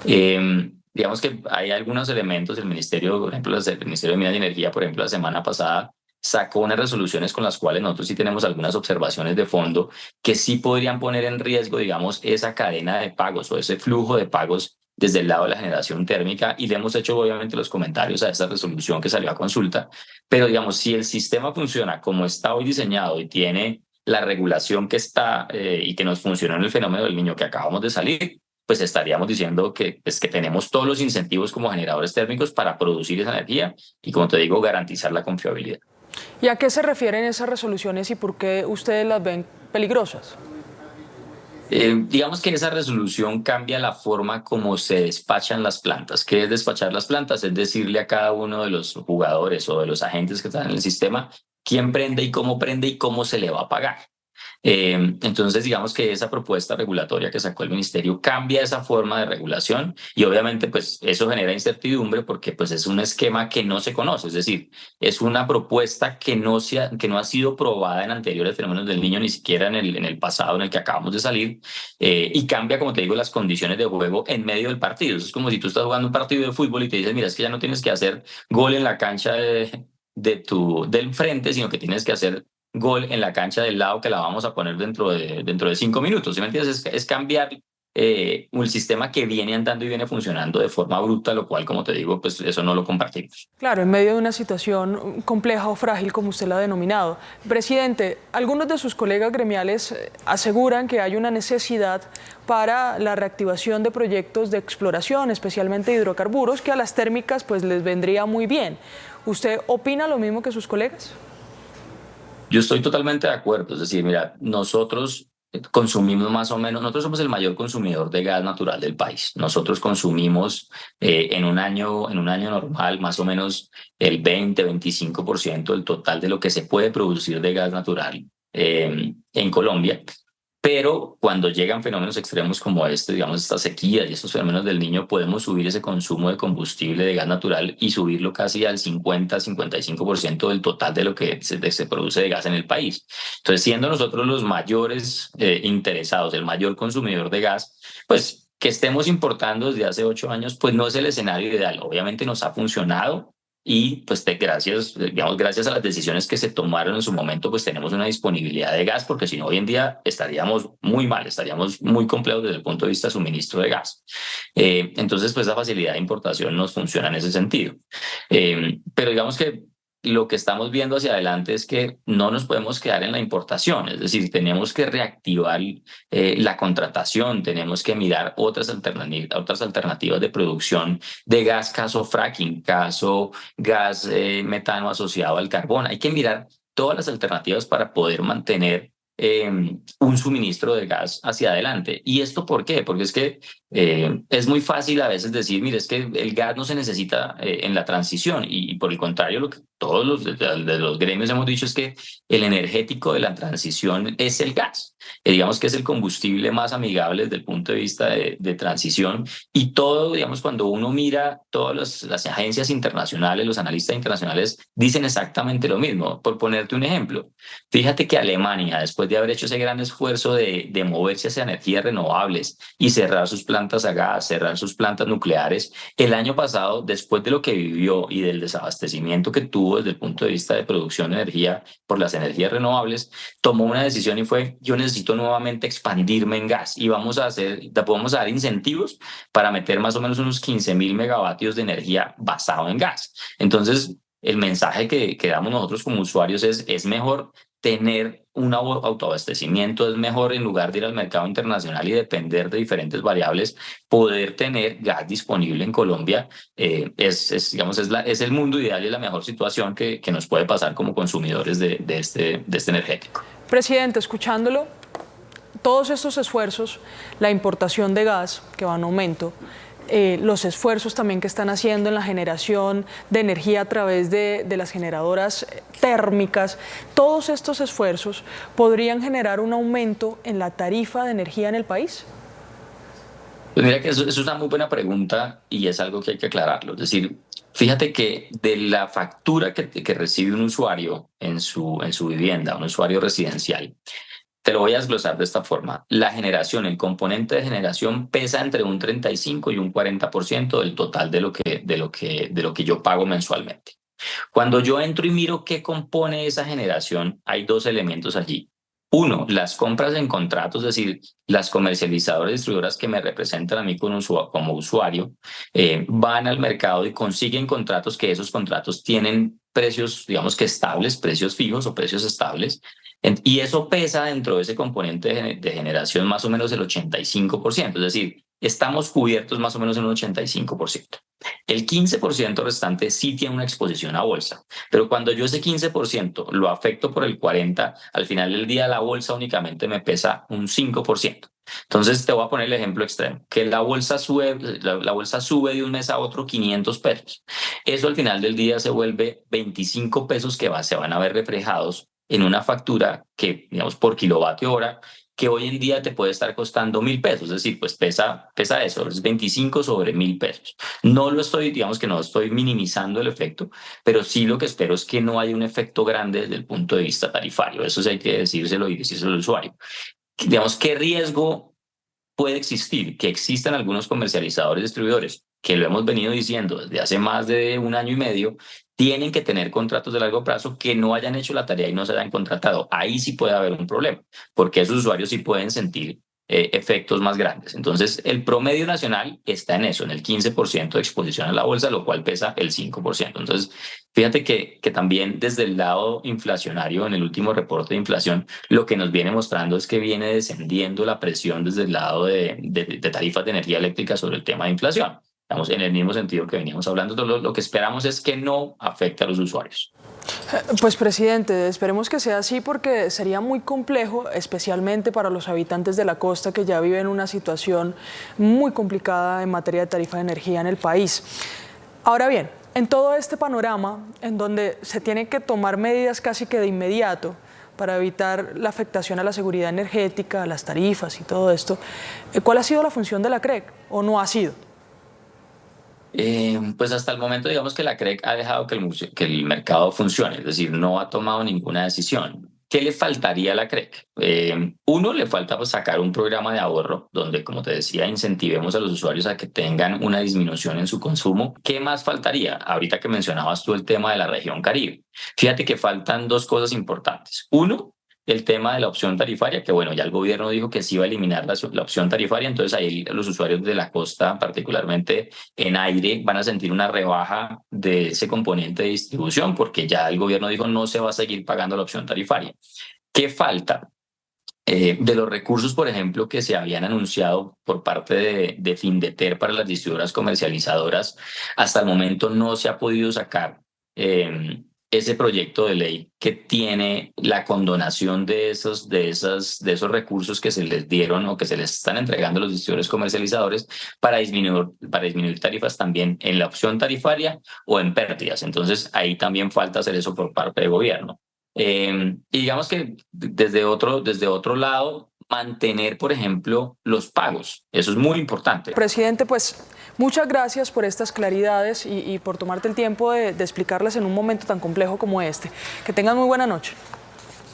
Digamos que hay algunos elementos del Ministerio, por ejemplo, el Ministerio de Minas y Energía, por ejemplo, la semana pasada sacó unas resoluciones con las cuales nosotros sí tenemos algunas observaciones de fondo que sí podrían poner en riesgo, digamos, esa cadena de pagos o ese flujo de pagos desde el lado de la generación térmica, y le hemos hecho obviamente los comentarios a esa resolución que salió a consulta, pero digamos, si el sistema funciona como está hoy diseñado y tiene la regulación que está y que nos funcionó en el fenómeno del Niño que acabamos de salir, pues estaríamos diciendo que tenemos todos los incentivos como generadores térmicos para producir esa energía y, como te digo, garantizar la confiabilidad. ¿Y a qué se refieren esas resoluciones y por qué ustedes las ven peligrosas? Digamos que esa resolución cambia la forma como se despachan las plantas. ¿Qué es despachar las plantas? Es decirle a cada uno de los jugadores o de los agentes que están en el sistema quién prende y cómo se le va a pagar. Entonces, digamos que esa propuesta regulatoria que sacó el ministerio cambia esa forma de regulación y obviamente pues eso genera incertidumbre porque pues es un esquema que no se conoce, es decir, es una propuesta que no ha sido probada en anteriores fenómenos del Niño, ni siquiera en el pasado en el que acabamos de salir, y cambia, como te digo, las condiciones de juego en medio del partido. Es como si tú estás jugando un partido de fútbol y te dices, mira, es que ya no tienes que hacer gol en la cancha del frente, sino que tienes que hacer gol en la cancha del lado que la vamos a poner dentro de 5 minutos. ¿Sí me entiendes? Es cambiar un sistema que viene andando y viene funcionando de forma bruta, lo cual, como te digo, pues eso no lo compartimos. Claro, en medio de una situación compleja o frágil, como usted la ha denominado. Presidente, algunos de sus colegas gremiales aseguran que hay una necesidad para la reactivación de proyectos de exploración, especialmente de hidrocarburos, que a las térmicas pues les vendría muy bien. ¿Usted opina lo mismo que sus colegas? Yo estoy totalmente de acuerdo, es decir, mira, nosotros consumimos más o menos, nosotros somos el mayor consumidor de gas natural del país. Nosotros consumimos en un año normal más o menos el 20-25% del total de lo que se puede producir de gas natural en Colombia. Pero cuando llegan fenómenos extremos como este, digamos, estas sequías y estos fenómenos del Niño, podemos subir ese consumo de combustible de gas natural y subirlo casi al 50-55% del total de lo que se produce de gas en el país. Entonces, siendo nosotros los mayores interesados, el mayor consumidor de gas, pues que estemos importando desde hace 8 años, pues no es el escenario ideal. Obviamente nos ha funcionado. Y pues gracias a las decisiones que se tomaron en su momento, pues tenemos una disponibilidad de gas, porque si no hoy en día estaríamos muy mal, estaríamos muy complejos desde el punto de vista de suministro de gas. Entonces, pues esa facilidad de importación nos funciona en ese sentido. Pero digamos que lo que estamos viendo hacia adelante es que no nos podemos quedar en la importación, es decir, tenemos que reactivar la contratación, tenemos que mirar otras alternativas de producción de gas, caso fracking, caso gas metano asociado al carbón. Hay que mirar todas las alternativas para poder mantener un suministro de gas hacia adelante. ¿Y esto por qué? Porque es que es muy fácil a veces decir, mire, es que el gas no se necesita en la transición y por el contrario, lo que todos los gremios hemos dicho es que el energético de la transición es el gas. Digamos que es el combustible más amigable desde el punto de vista de transición y todo, digamos, cuando uno mira todas las agencias internacionales, los analistas internacionales dicen exactamente lo mismo. Por ponerte un ejemplo, fíjate que Alemania, después de haber hecho ese gran esfuerzo de moverse hacia energías renovables y cerrar sus plantas a gas, cerrar sus plantas nucleares, el año pasado, después de lo que vivió y del desabastecimiento que tuvo desde el punto de vista de producción de energía por las energías renovables, tomó una decisión y fue, yo necesito nuevamente expandirme en gas y vamos a dar incentivos para meter más o menos unos 15.000 megavatios de energía basado en gas. Entonces, el mensaje que damos nosotros como usuarios es mejor tener un autoabastecimiento, es mejor en lugar de ir al mercado internacional y depender de diferentes variables, poder tener gas disponible en Colombia es el mundo ideal y es la mejor situación que nos puede pasar como consumidores de este energético. Presidente, escuchándolo, todos estos esfuerzos, la importación de gas que va en aumento, los esfuerzos también que están haciendo en la generación de energía a través de las generadoras térmicas, todos estos esfuerzos podrían generar un aumento en la tarifa de energía en el país. Pues mira que eso es una muy buena pregunta y es algo que hay que aclararlo. Es decir, fíjate que de la factura que recibe un usuario en su vivienda, un usuario residencial, te lo voy a desglosar de esta forma. La generación, el componente de generación pesa entre un 35 y un 40% del total de lo que yo pago mensualmente. Cuando yo entro y miro qué compone esa generación, hay dos elementos allí. Uno, las compras en contratos, es decir, las comercializadoras y distribuidoras que me representan a mí como usuario van al mercado y consiguen contratos que esos contratos tienen precios, digamos que estables, precios fijos o precios estables. Y eso pesa dentro de ese componente de generación más o menos el 85%, es decir, estamos cubiertos más o menos en un 85%. El 15% restante sí tiene una exposición a bolsa, pero cuando yo ese 15% lo afecto por el 40%, al final del día la bolsa únicamente me pesa un 5%. Entonces te voy a poner el ejemplo extremo, que la bolsa sube de un mes a otro 500 pesos. Eso al final del día se vuelve 25 pesos que se van a ver reflejados en una factura que, digamos, por kilovatio hora, que hoy en día te puede estar costando 1.000 pesos, es decir, pues pesa eso, es 25 sobre 1.000 pesos. Digamos que no estoy minimizando el efecto, pero sí lo que espero es que no haya un efecto grande desde el punto de vista tarifario. Eso sí hay que decírselo al usuario. Digamos, ¿qué riesgo puede existir? Que existan algunos comercializadores y distribuidores, que lo hemos venido diciendo desde hace más de 1 año y medio, tienen que tener contratos de largo plazo que no hayan hecho la tarea y no se hayan contratado. Ahí sí puede haber un problema, porque esos usuarios sí pueden sentir efectos más grandes. Entonces, el promedio nacional está en eso, en el 15% de exposición a la bolsa, lo cual pesa el 5%. Entonces, fíjate que también desde el lado inflacionario, en el último reporte de inflación, lo que nos viene mostrando es que viene descendiendo la presión desde el lado de tarifas de energía eléctrica sobre el tema de inflación. Estamos en el mismo sentido que veníamos hablando. Lo que esperamos es que no afecte a los usuarios. Pues, presidente, esperemos que sea así porque sería muy complejo, especialmente para los habitantes de la costa que ya viven una situación muy complicada en materia de tarifa de energía en el país. Ahora bien, en todo este panorama, en donde se tienen que tomar medidas casi que de inmediato para evitar la afectación a la seguridad energética, a las tarifas y todo esto. ¿Cuál ha sido la función de la CREC o no ha sido? Pues hasta el momento digamos que la CREC ha dejado que el mercado funcione, es decir, no ha tomado ninguna decisión. ¿Qué le faltaría a la CREC? Uno, le falta pues, sacar un programa de ahorro donde, como te decía, incentivemos a los usuarios a que tengan una disminución en su consumo. ¿Qué más faltaría? Ahorita que mencionabas tú el tema de la región Caribe. Fíjate que faltan dos cosas importantes. Uno, el tema de la opción tarifaria, que bueno, ya el gobierno dijo que sí iba a eliminar la opción tarifaria, entonces ahí los usuarios de la costa, particularmente en aire, van a sentir una rebaja de ese componente de distribución porque ya el gobierno dijo no se va a seguir pagando la opción tarifaria. ¿Qué falta? De los recursos, por ejemplo, que se habían anunciado por parte de Findeter para las distribuidoras comercializadoras, hasta el momento no se ha podido sacar ese proyecto de ley que tiene la condonación de esos recursos que se les dieron o que se les están entregando a los distribuidores comercializadores para disminuir tarifas también en la opción tarifaria o en pérdidas. Entonces, ahí también falta hacer eso por parte del gobierno. Y digamos que desde otro lado, mantener, por ejemplo, los pagos. Eso es muy importante. Presidente, pues muchas gracias por estas claridades y por tomarte el tiempo de explicarlas en un momento tan complejo como este. Que tengan muy buena noche.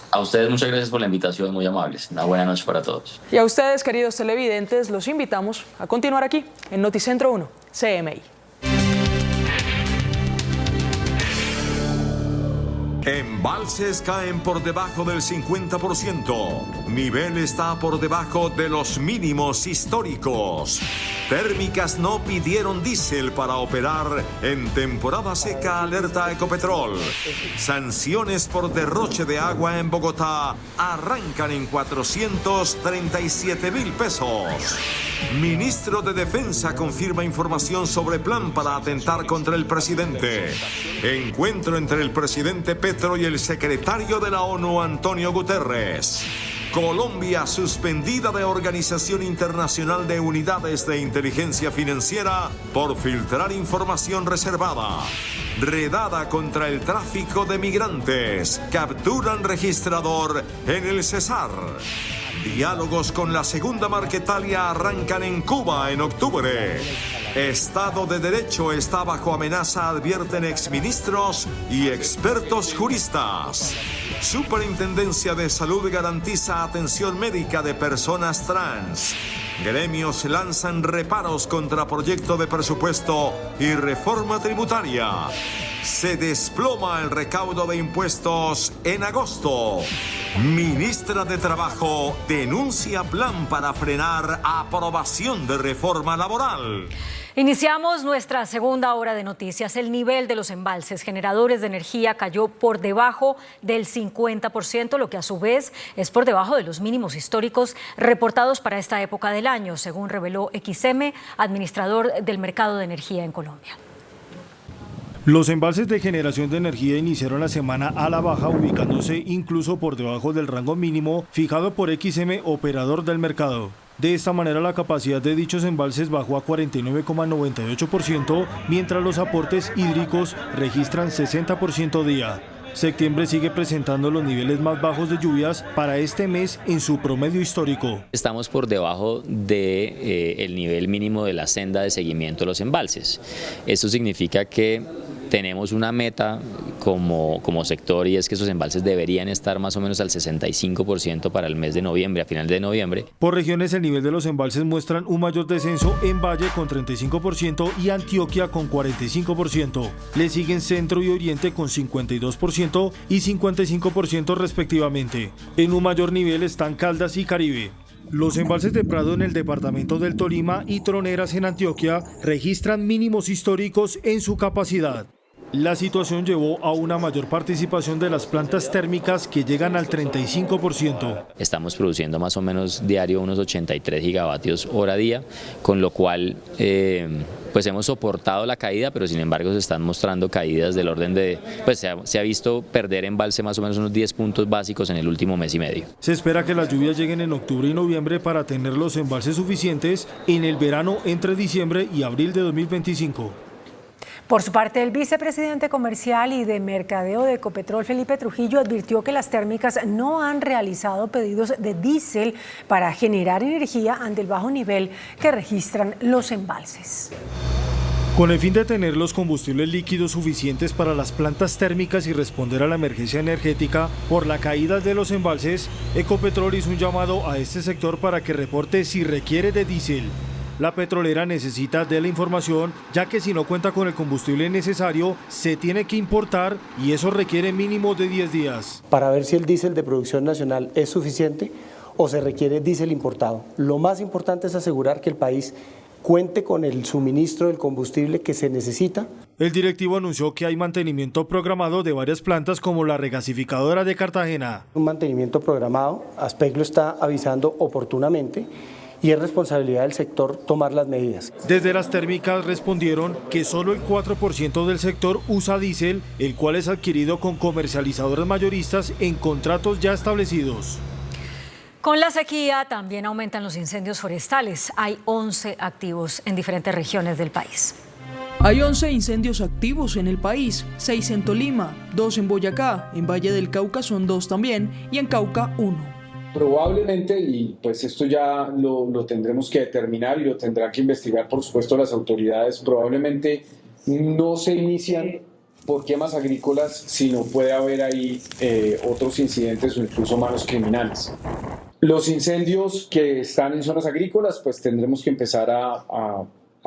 A ustedes muchas gracias por la invitación, muy amables. Una buena noche para todos. Y a ustedes, queridos televidentes, los invitamos a continuar aquí en Noticentro 1, CMI. Embalses caen por debajo del 50%. Nivel está por debajo de los mínimos históricos. Térmicas no pidieron diésel para operar en temporada seca, alerta Ecopetrol. Sanciones por derroche de agua en Bogotá arrancan en 437,000 pesos. Ministro de Defensa confirma información sobre plan para atentar contra el presidente. Encuentro entre el presidente Petro y el secretario de la ONU, Antonio Guterres. Colombia suspendida de Organización Internacional de Unidades de Inteligencia Financiera por filtrar información reservada. Redada contra el tráfico de migrantes. Capturan registrador en el Cesar. Diálogos con la Segunda Marquetalia arrancan en Cuba en octubre. Estado de Derecho está bajo amenaza, advierten exministros y expertos juristas. Superintendencia de Salud garantiza atención médica de personas trans. Gremios lanzan reparos contra proyecto de presupuesto y reforma tributaria. Se desploma el recaudo de impuestos en agosto. Ministra de Trabajo denuncia plan para frenar aprobación de reforma laboral. Iniciamos nuestra segunda hora de noticias. El nivel de los embalses generadores de energía cayó por debajo del 50%, lo que a su vez es por debajo de los mínimos históricos reportados para esta época del año, según reveló XM, administrador del mercado de energía en Colombia. Los embalses de generación de energía iniciaron la semana a la baja, ubicándose incluso por debajo del rango mínimo fijado por XM, operador del mercado. De esta manera, la capacidad de dichos embalses bajó a 49,98%, mientras los aportes hídricos registran 60% día. Septiembre sigue presentando los niveles más bajos de lluvias para este mes en su promedio histórico. Estamos por debajo del nivel mínimo de la senda de seguimiento de los embalses. Esto significa que tenemos una meta como sector, y es que esos embalses deberían estar más o menos al 65% para el mes de noviembre, a final de noviembre. Por regiones, el nivel de los embalses muestran un mayor descenso en Valle con 35% y Antioquia con 45%. Le siguen Centro y Oriente con 52% y 55% respectivamente. En un mayor nivel están Caldas y Caribe. Los embalses de Prado en el departamento del Tolima y Troneras en Antioquia registran mínimos históricos en su capacidad. La situación llevó a una mayor participación de las plantas térmicas, que llegan al 35%. Estamos produciendo más o menos diario unos 83 gigavatios hora día, con lo cual pues hemos soportado la caída, pero sin embargo se están mostrando caídas del orden de, pues se ha visto perder embalse más o menos unos 10 puntos básicos en el último mes y medio. Se espera que las lluvias lleguen en octubre y noviembre para tener los embalses suficientes en el verano entre diciembre y abril de 2025. Por su parte, el vicepresidente comercial y de mercadeo de Ecopetrol, Felipe Trujillo, advirtió que las térmicas no han realizado pedidos de diésel para generar energía ante el bajo nivel que registran los embalses. Con el fin de tener los combustibles líquidos suficientes para las plantas térmicas y responder a la emergencia energética por la caída de los embalses, Ecopetrol hizo un llamado a este sector para que reporte si requiere de diésel. La petrolera necesita de la información, ya que si no cuenta con el combustible necesario, se tiene que importar y eso requiere mínimo de 10 días. Para ver si el diésel de producción nacional es suficiente o se requiere diésel importado. Lo más importante es asegurar que el país cuente con el suministro del combustible que se necesita. El directivo anunció que hay mantenimiento programado de varias plantas como la regasificadora de Cartagena. Un mantenimiento programado, ASPEC lo está avisando oportunamente y es responsabilidad del sector tomar las medidas. Desde las térmicas respondieron que solo el 4% del sector usa diésel, el cual es adquirido con comercializadores mayoristas en contratos ya establecidos. Con la sequía también aumentan los incendios forestales. Hay 11 activos en diferentes regiones del país. Hay 11 incendios activos en el país, 6 en Tolima, 2 en Boyacá, en Valle del Cauca son 2 también y en Cauca 1. Probablemente, y pues esto ya lo tendremos que determinar y lo tendrán que investigar por supuesto las autoridades, probablemente no se inician por quemas agrícolas, sino puede haber ahí otros incidentes o incluso malos criminales. Los incendios que están en zonas agrícolas, pues tendremos que empezar a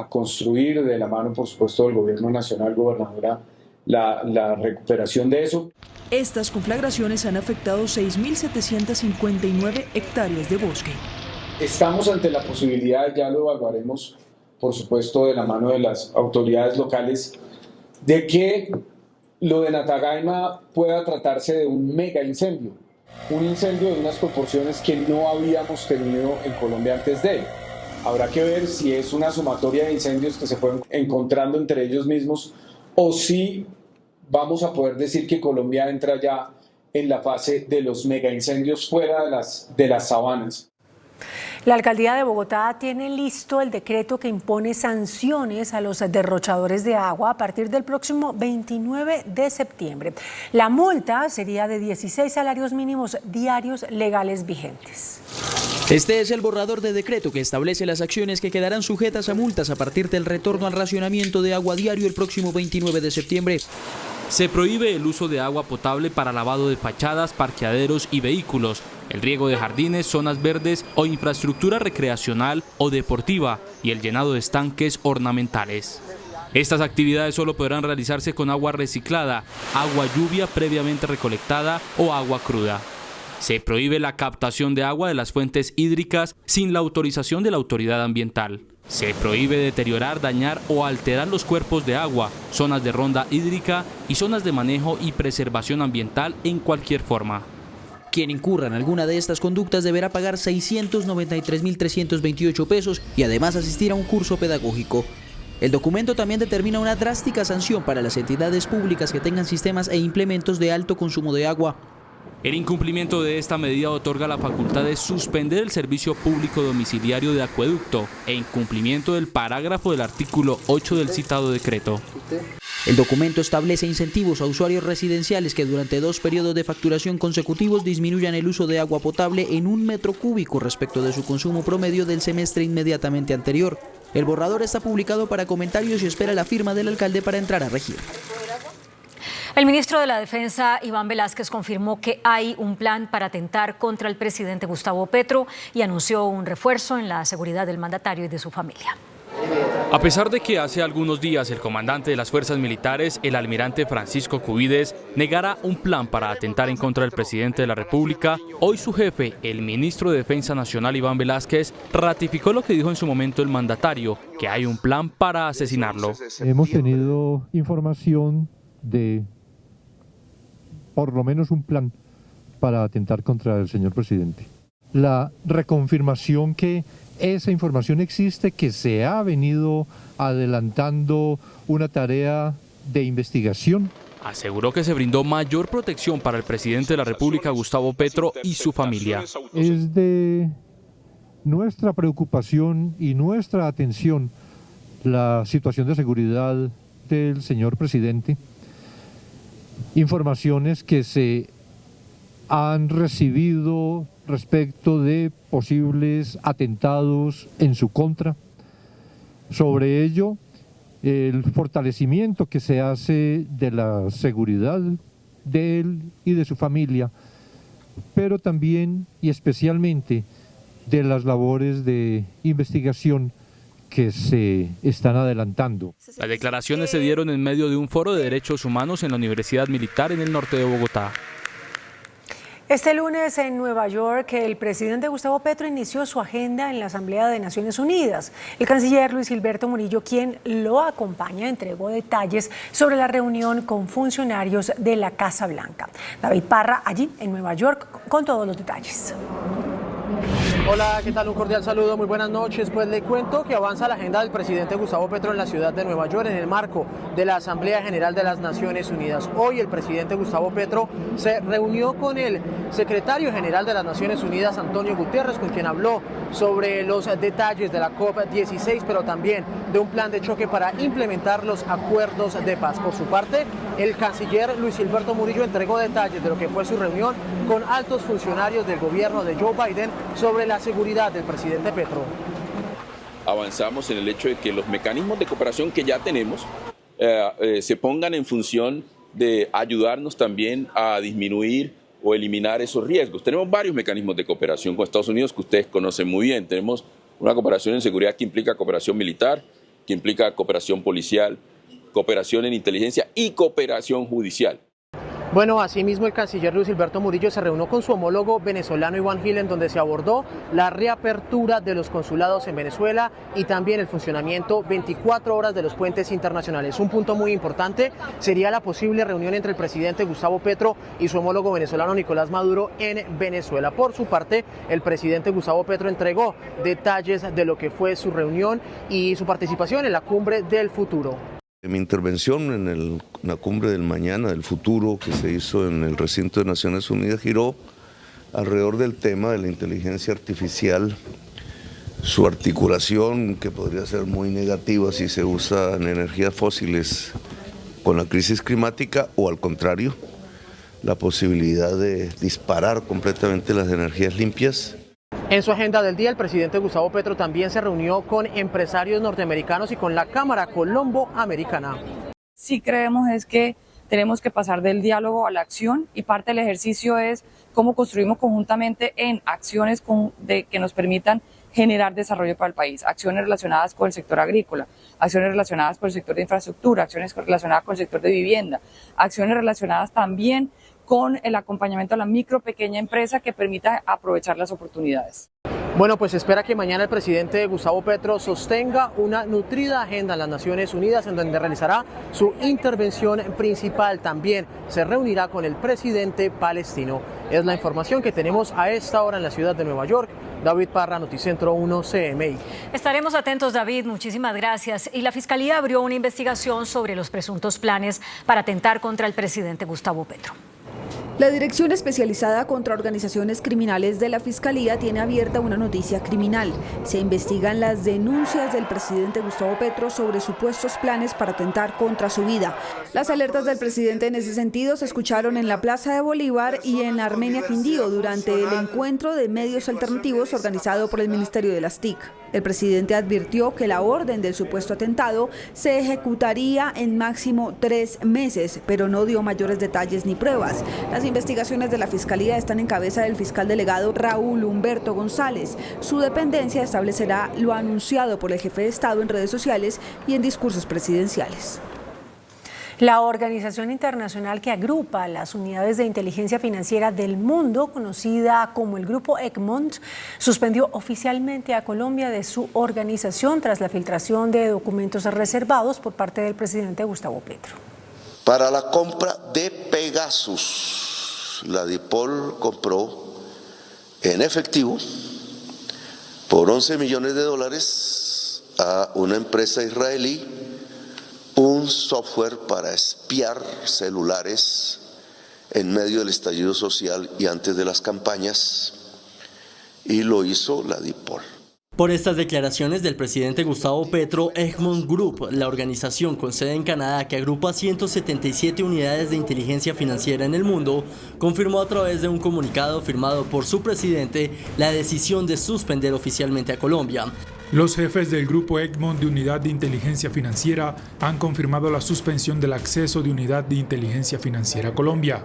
construir de la mano, por supuesto, del gobierno nacional, gobernadora, la recuperación de eso. Estas conflagraciones han afectado 6.759 hectáreas de bosque. Estamos ante la posibilidad, ya lo evaluaremos, por supuesto, de la mano de las autoridades locales, de que lo de Natagaima pueda tratarse de un mega incendio. Un incendio de unas proporciones que no habíamos tenido en Colombia antes de él. Habrá que ver si es una sumatoria de incendios que se fueron encontrando entre ellos mismos o si vamos a poder decir que Colombia entra ya en la fase de los mega incendios fuera de las sabanas. La alcaldía de Bogotá tiene listo el decreto que impone sanciones a los derrochadores de agua a partir del próximo 29 de septiembre. La multa sería de 16 salarios mínimos diarios legales vigentes. Este es el borrador de decreto que establece las acciones que quedarán sujetas a multas a partir del retorno al racionamiento de agua diario el próximo 29 de septiembre. Se prohíbe el uso de agua potable para lavado de fachadas, parqueaderos y vehículos, el riego de jardines, zonas verdes o infraestructura recreacional o deportiva y el llenado de estanques ornamentales. Estas actividades solo podrán realizarse con agua reciclada, agua lluvia previamente recolectada o agua cruda. Se prohíbe la captación de agua de las fuentes hídricas sin la autorización de la autoridad ambiental. Se prohíbe deteriorar, dañar o alterar los cuerpos de agua, zonas de ronda hídrica y zonas de manejo y preservación ambiental en cualquier forma. Quien incurra en alguna de estas conductas deberá pagar 693.328 pesos y además asistir a un curso pedagógico. El documento también determina una drástica sanción para las entidades públicas que tengan sistemas e implementos de alto consumo de agua. El incumplimiento de esta medida otorga la facultad de suspender el servicio público domiciliario de acueducto e incumplimiento del parágrafo del artículo 8 del citado decreto. El documento establece incentivos a usuarios residenciales que durante 2 periodos de facturación consecutivos disminuyan el uso de agua potable en 1 metro cúbico respecto de su consumo promedio del semestre inmediatamente anterior. El borrador está publicado para comentarios y espera la firma del alcalde para entrar a regir. El ministro de la Defensa, Iván Velásquez, confirmó que hay un plan para atentar contra el presidente Gustavo Petro y anunció un refuerzo en la seguridad del mandatario y de su familia. A pesar de que hace algunos días el comandante de las fuerzas militares, el almirante Francisco Cubides, negara un plan para atentar en contra del presidente de la República, hoy su jefe, el ministro de Defensa Nacional Iván Velásquez, ratificó lo que dijo en su momento el mandatario, que hay un plan para asesinarlo. Hemos tenido información de por lo menos un plan para atentar contra el señor presidente. La reconfirmación que esa información existe, que se ha venido adelantando una tarea de investigación. Aseguró que se brindó mayor protección para el presidente de la República, Gustavo Petro, y su familia. Es de nuestra preocupación y nuestra atención la situación de seguridad parte del señor presidente informaciones que se han recibido respecto de posibles atentados en su contra. Sobre ello, el fortalecimiento que se hace de la seguridad de él y de su familia, pero también y especialmente de las labores de investigación que se están adelantando. Las declaraciones se dieron en medio de un foro de derechos humanos en la Universidad Militar en el norte de Bogotá. Este lunes en Nueva York, el presidente Gustavo Petro inició su agenda en la Asamblea de Naciones Unidas. El canciller Luis Gilberto Murillo, quien lo acompaña, entregó detalles sobre la reunión con funcionarios de la Casa Blanca. David Parra, allí en Nueva York, con todos los detalles. Hola, ¿qué tal? Un cordial saludo, muy buenas noches. Pues le cuento que avanza la agenda del presidente Gustavo Petro en la ciudad de Nueva York en el marco de la Asamblea General de las Naciones Unidas. Hoy el presidente Gustavo Petro se reunió con el secretario general de las Naciones Unidas, Antonio Guterres, con quien habló sobre los detalles de la COP16, pero también de un plan de choque para implementar los acuerdos de paz. Por su parte, el canciller Luis Gilberto Murillo entregó detalles de lo que fue su reunión con altos funcionarios del gobierno de Joe Biden sobre la seguridad del presidente Petro. Avanzamos en el hecho de que los mecanismos de cooperación que ya tenemos se pongan en función de ayudarnos también a disminuir o eliminar esos riesgos. Tenemos varios mecanismos de cooperación con Estados Unidos que ustedes conocen muy bien. Tenemos una cooperación en seguridad que implica cooperación militar, que implica cooperación policial, cooperación en inteligencia y cooperación judicial. Bueno, asimismo el canciller Luis Gilberto Murillo se reunió con su homólogo venezolano Iván Gil, en donde se abordó la reapertura de los consulados en Venezuela y también el funcionamiento 24 horas de los puentes internacionales. Un punto muy importante sería la posible reunión entre el presidente Gustavo Petro y su homólogo venezolano Nicolás Maduro en Venezuela. Por su parte, el presidente Gustavo Petro entregó detalles de lo que fue su reunión y su participación en la Cumbre del Futuro. Mi intervención en la cumbre del mañana, del futuro, que se hizo en el recinto de Naciones Unidas, giró alrededor del tema de la inteligencia artificial, su articulación, que podría ser muy negativa si se usa en energías fósiles con la crisis climática, o al contrario, la posibilidad de disparar completamente las energías limpias. En su agenda del día, el presidente Gustavo Petro también se reunió con empresarios norteamericanos y con la Cámara Colombo-Americana. Sí creemos es que tenemos que pasar del diálogo a la acción, y parte del ejercicio es cómo construimos conjuntamente en acciones que nos permitan generar desarrollo para el país, acciones relacionadas con el sector agrícola, acciones relacionadas con el sector de infraestructura, acciones relacionadas con el sector de vivienda, acciones relacionadas también con el acompañamiento a la micro, pequeña empresa que permita aprovechar las oportunidades. Bueno, pues espera que mañana el presidente Gustavo Petro sostenga una nutrida agenda en las Naciones Unidas, en donde realizará su intervención principal. También se reunirá con el presidente palestino. Es la información que tenemos a esta hora en la ciudad de Nueva York. David Parra, Noticentro 1 CMI. Estaremos atentos, David, muchísimas gracias. Y la Fiscalía abrió una investigación sobre los presuntos planes para atentar contra el presidente Gustavo Petro. La Dirección Especializada contra Organizaciones Criminales de la Fiscalía tiene abierta una noticia criminal. Se investigan las denuncias del presidente Gustavo Petro sobre supuestos planes para atentar contra su vida. Las alertas del presidente en ese sentido se escucharon en la Plaza de Bolívar y en Armenia Quindío durante el encuentro de medios alternativos organizado por el Ministerio de las TIC. El presidente advirtió que la orden del supuesto atentado se ejecutaría en máximo 3 meses, pero no dio mayores detalles ni pruebas. Las investigaciones de la Fiscalía están en cabeza del fiscal delegado Raúl Humberto González. Su dependencia establecerá lo anunciado por el jefe de Estado en redes sociales y en discursos presidenciales. La organización internacional que agrupa las unidades de inteligencia financiera del mundo, conocida como el Grupo Egmont, suspendió oficialmente a Colombia de su organización tras la filtración de documentos reservados por parte del presidente Gustavo Petro. Para la compra de Pegasus, la DIPOL compró en efectivo por $11 millones a una empresa israelí un software para espiar celulares en medio del estallido social y antes de las campañas, y lo hizo la DIPOL. Por estas declaraciones del presidente Gustavo Petro, Egmont Group, la organización con sede en Canadá que agrupa 177 unidades de inteligencia financiera en el mundo, confirmó a través de un comunicado firmado por su presidente la decisión de suspender oficialmente a Colombia. Los jefes del grupo Egmont de Unidad de Inteligencia Financiera han confirmado la suspensión del acceso de Unidad de Inteligencia Financiera a Colombia.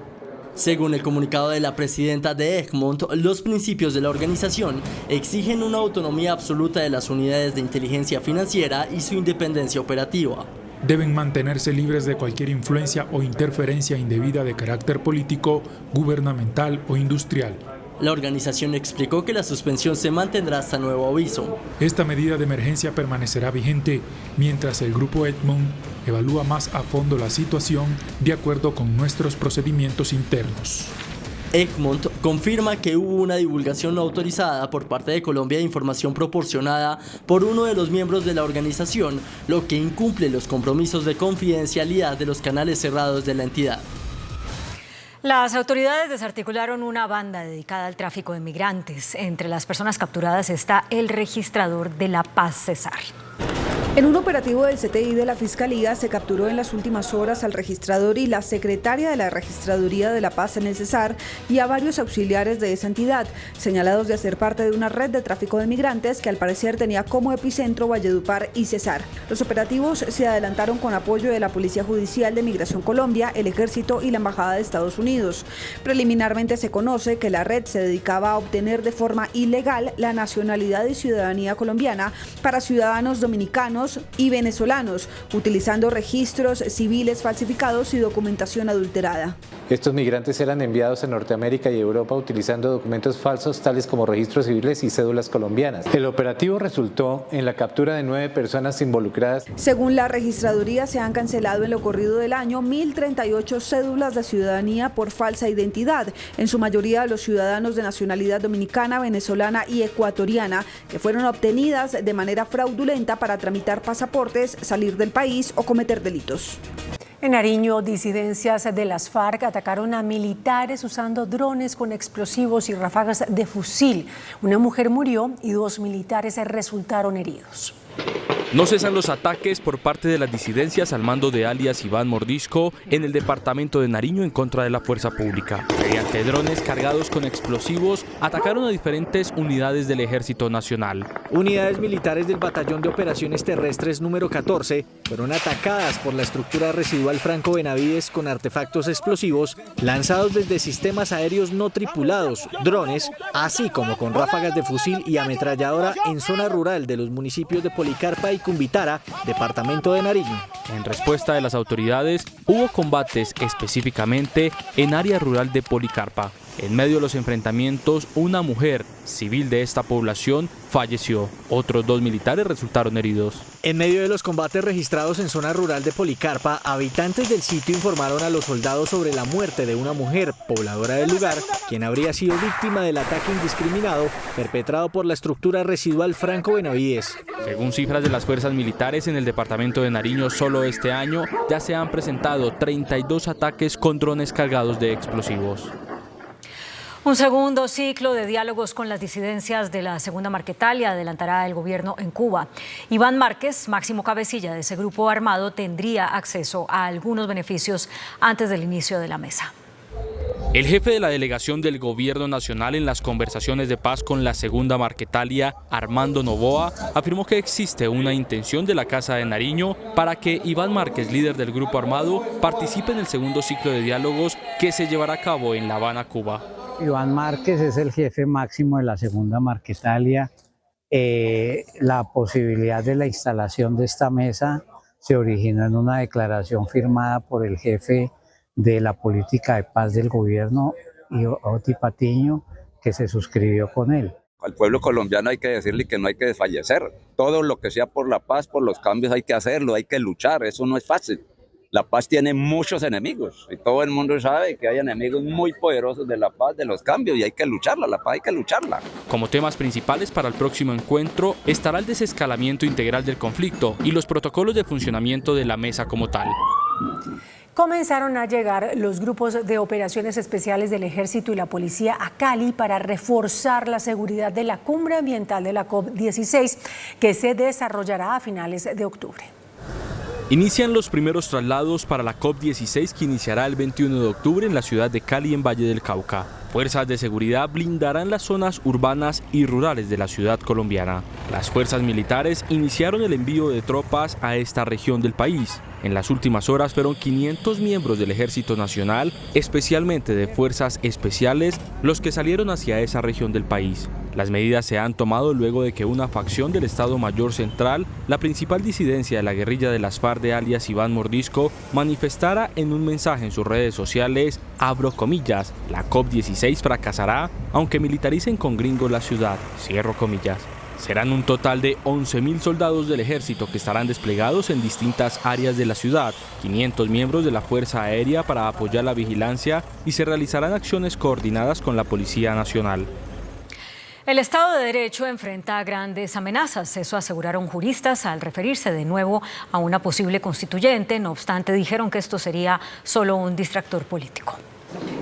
Según el comunicado de la presidenta de Egmont, los principios de la organización exigen una autonomía absoluta de las unidades de inteligencia financiera y su independencia operativa. Deben mantenerse libres de cualquier influencia o interferencia indebida de carácter político, gubernamental o industrial. La organización explicó que la suspensión se mantendrá hasta nuevo aviso. Esta medida de emergencia permanecerá vigente mientras el grupo Egmont evalúa más a fondo la situación de acuerdo con nuestros procedimientos internos. Egmont confirma que hubo una divulgación no autorizada por parte de Colombia de información proporcionada por uno de los miembros de la organización, lo que incumple los compromisos de confidencialidad de los canales cerrados de la entidad. Las autoridades desarticularon una banda dedicada al tráfico de migrantes. Entre las personas capturadas está el registrador de La Paz, Cesar. En un operativo del CTI de la Fiscalía se capturó en las últimas horas al registrador y la secretaria de la Registraduría de La Paz en el Cesar y a varios auxiliares de esa entidad, señalados de hacer parte de una red de tráfico de migrantes que al parecer tenía como epicentro Valledupar y Cesar. Los operativos se adelantaron con apoyo de la Policía Judicial de Migración Colombia, el Ejército y la Embajada de Estados Unidos. Preliminarmente se conoce que la red se dedicaba a obtener de forma ilegal la nacionalidad y ciudadanía colombiana para ciudadanos dominicanos y venezolanos, utilizando registros civiles falsificados y documentación adulterada. Estos migrantes eran enviados a Norteamérica y Europa utilizando documentos falsos tales como registros civiles y cédulas colombianas. El operativo resultó en la captura de 9 personas involucradas. Según la registraduría, se han cancelado en lo corrido del año 1.038 cédulas de ciudadanía por falsa identidad, en su mayoría los ciudadanos de nacionalidad dominicana, venezolana y ecuatoriana, que fueron obtenidas de manera fraudulenta para tramitar pasaportes, salir del país o cometer delitos. En Nariño, disidencias de las FARC atacaron a militares usando drones con explosivos y ráfagas de fusil. Una mujer murió y 2 militares resultaron heridos. No cesan los ataques por parte de las disidencias al mando de alias Iván Mordisco en el departamento de Nariño en contra de la fuerza pública. Mediante drones cargados con explosivos, atacaron a diferentes unidades del Ejército Nacional. Unidades militares del Batallón de Operaciones Terrestres número 14 fueron atacadas por la estructura residual Franco Benavides con artefactos explosivos lanzados desde sistemas aéreos no tripulados, drones, así como con ráfagas de fusil y ametralladora en zona rural de los municipios de Policarpa y Cumbitara, departamento de Nariño. En respuesta de las autoridades, hubo combates específicamente en área rural de Policarpa. En medio de los enfrentamientos, una mujer civil de esta población falleció. Otros 2 militares resultaron heridos. En medio de los combates registrados en zona rural de Policarpa, habitantes del sitio informaron a los soldados sobre la muerte de una mujer pobladora del lugar, quien habría sido víctima del ataque indiscriminado perpetrado por la estructura residual Franco Benavides. Según cifras de las fuerzas militares en el departamento de Nariño, solo este año ya se han presentado 32 ataques con drones cargados de explosivos. Un segundo ciclo de diálogos con las disidencias de la Segunda Marquetalia adelantará el gobierno en Cuba. Iván Márquez, máximo cabecilla de ese grupo armado, tendría acceso a algunos beneficios antes del inicio de la mesa. El jefe de la delegación del Gobierno Nacional en las conversaciones de paz con la Segunda Marquetalia, Armando Novoa, afirmó que existe una intención de la Casa de Nariño para que Iván Márquez, líder del grupo armado, participe en el segundo ciclo de diálogos que se llevará a cabo en La Habana, Cuba. Iván Márquez es el jefe máximo de la Segunda Marquetalia. La posibilidad de la instalación de esta mesa se originó en una declaración firmada por el jefe de la política de paz del gobierno, Oti Patiño, que se suscribió con él. Al pueblo colombiano hay que decirle que no hay que desfallecer. Todo lo que sea por la paz, por los cambios hay que hacerlo, hay que luchar, eso no es fácil. La paz tiene muchos enemigos y todo el mundo sabe que hay enemigos muy poderosos de la paz, de los cambios, y hay que lucharla, la paz hay que lucharla. Como temas principales para el próximo encuentro estará el desescalamiento integral del conflicto y los protocolos de funcionamiento de la mesa como tal. Comenzaron a llegar los grupos de operaciones especiales del Ejército y la Policía a Cali para reforzar la seguridad de la cumbre ambiental de la COP16, que se desarrollará a finales de octubre. Inician los primeros traslados para la COP16 que iniciará el 21 de octubre en la ciudad de Cali, en Valle del Cauca. Fuerzas de seguridad blindarán las zonas urbanas y rurales de la ciudad colombiana. Las fuerzas militares iniciaron el envío de tropas a esta región del país. En las últimas horas fueron 500 miembros del Ejército Nacional, especialmente de Fuerzas Especiales, los que salieron hacia esa región del país. Las medidas se han tomado luego de que una facción del Estado Mayor Central, la principal disidencia de la guerrilla de las FARC de alias Iván Mordisco, manifestara en un mensaje en sus redes sociales, abro comillas, la COP16 fracasará aunque militaricen con gringos la ciudad, cierro comillas. Serán un total de 11.000 soldados del ejército que estarán desplegados en distintas áreas de la ciudad, 500 miembros de la Fuerza Aérea para apoyar la vigilancia y se realizarán acciones coordinadas con la Policía Nacional. El Estado de Derecho enfrenta grandes amenazas, eso aseguraron juristas al referirse de nuevo a una posible constituyente. No obstante, dijeron que esto sería solo un distractor político.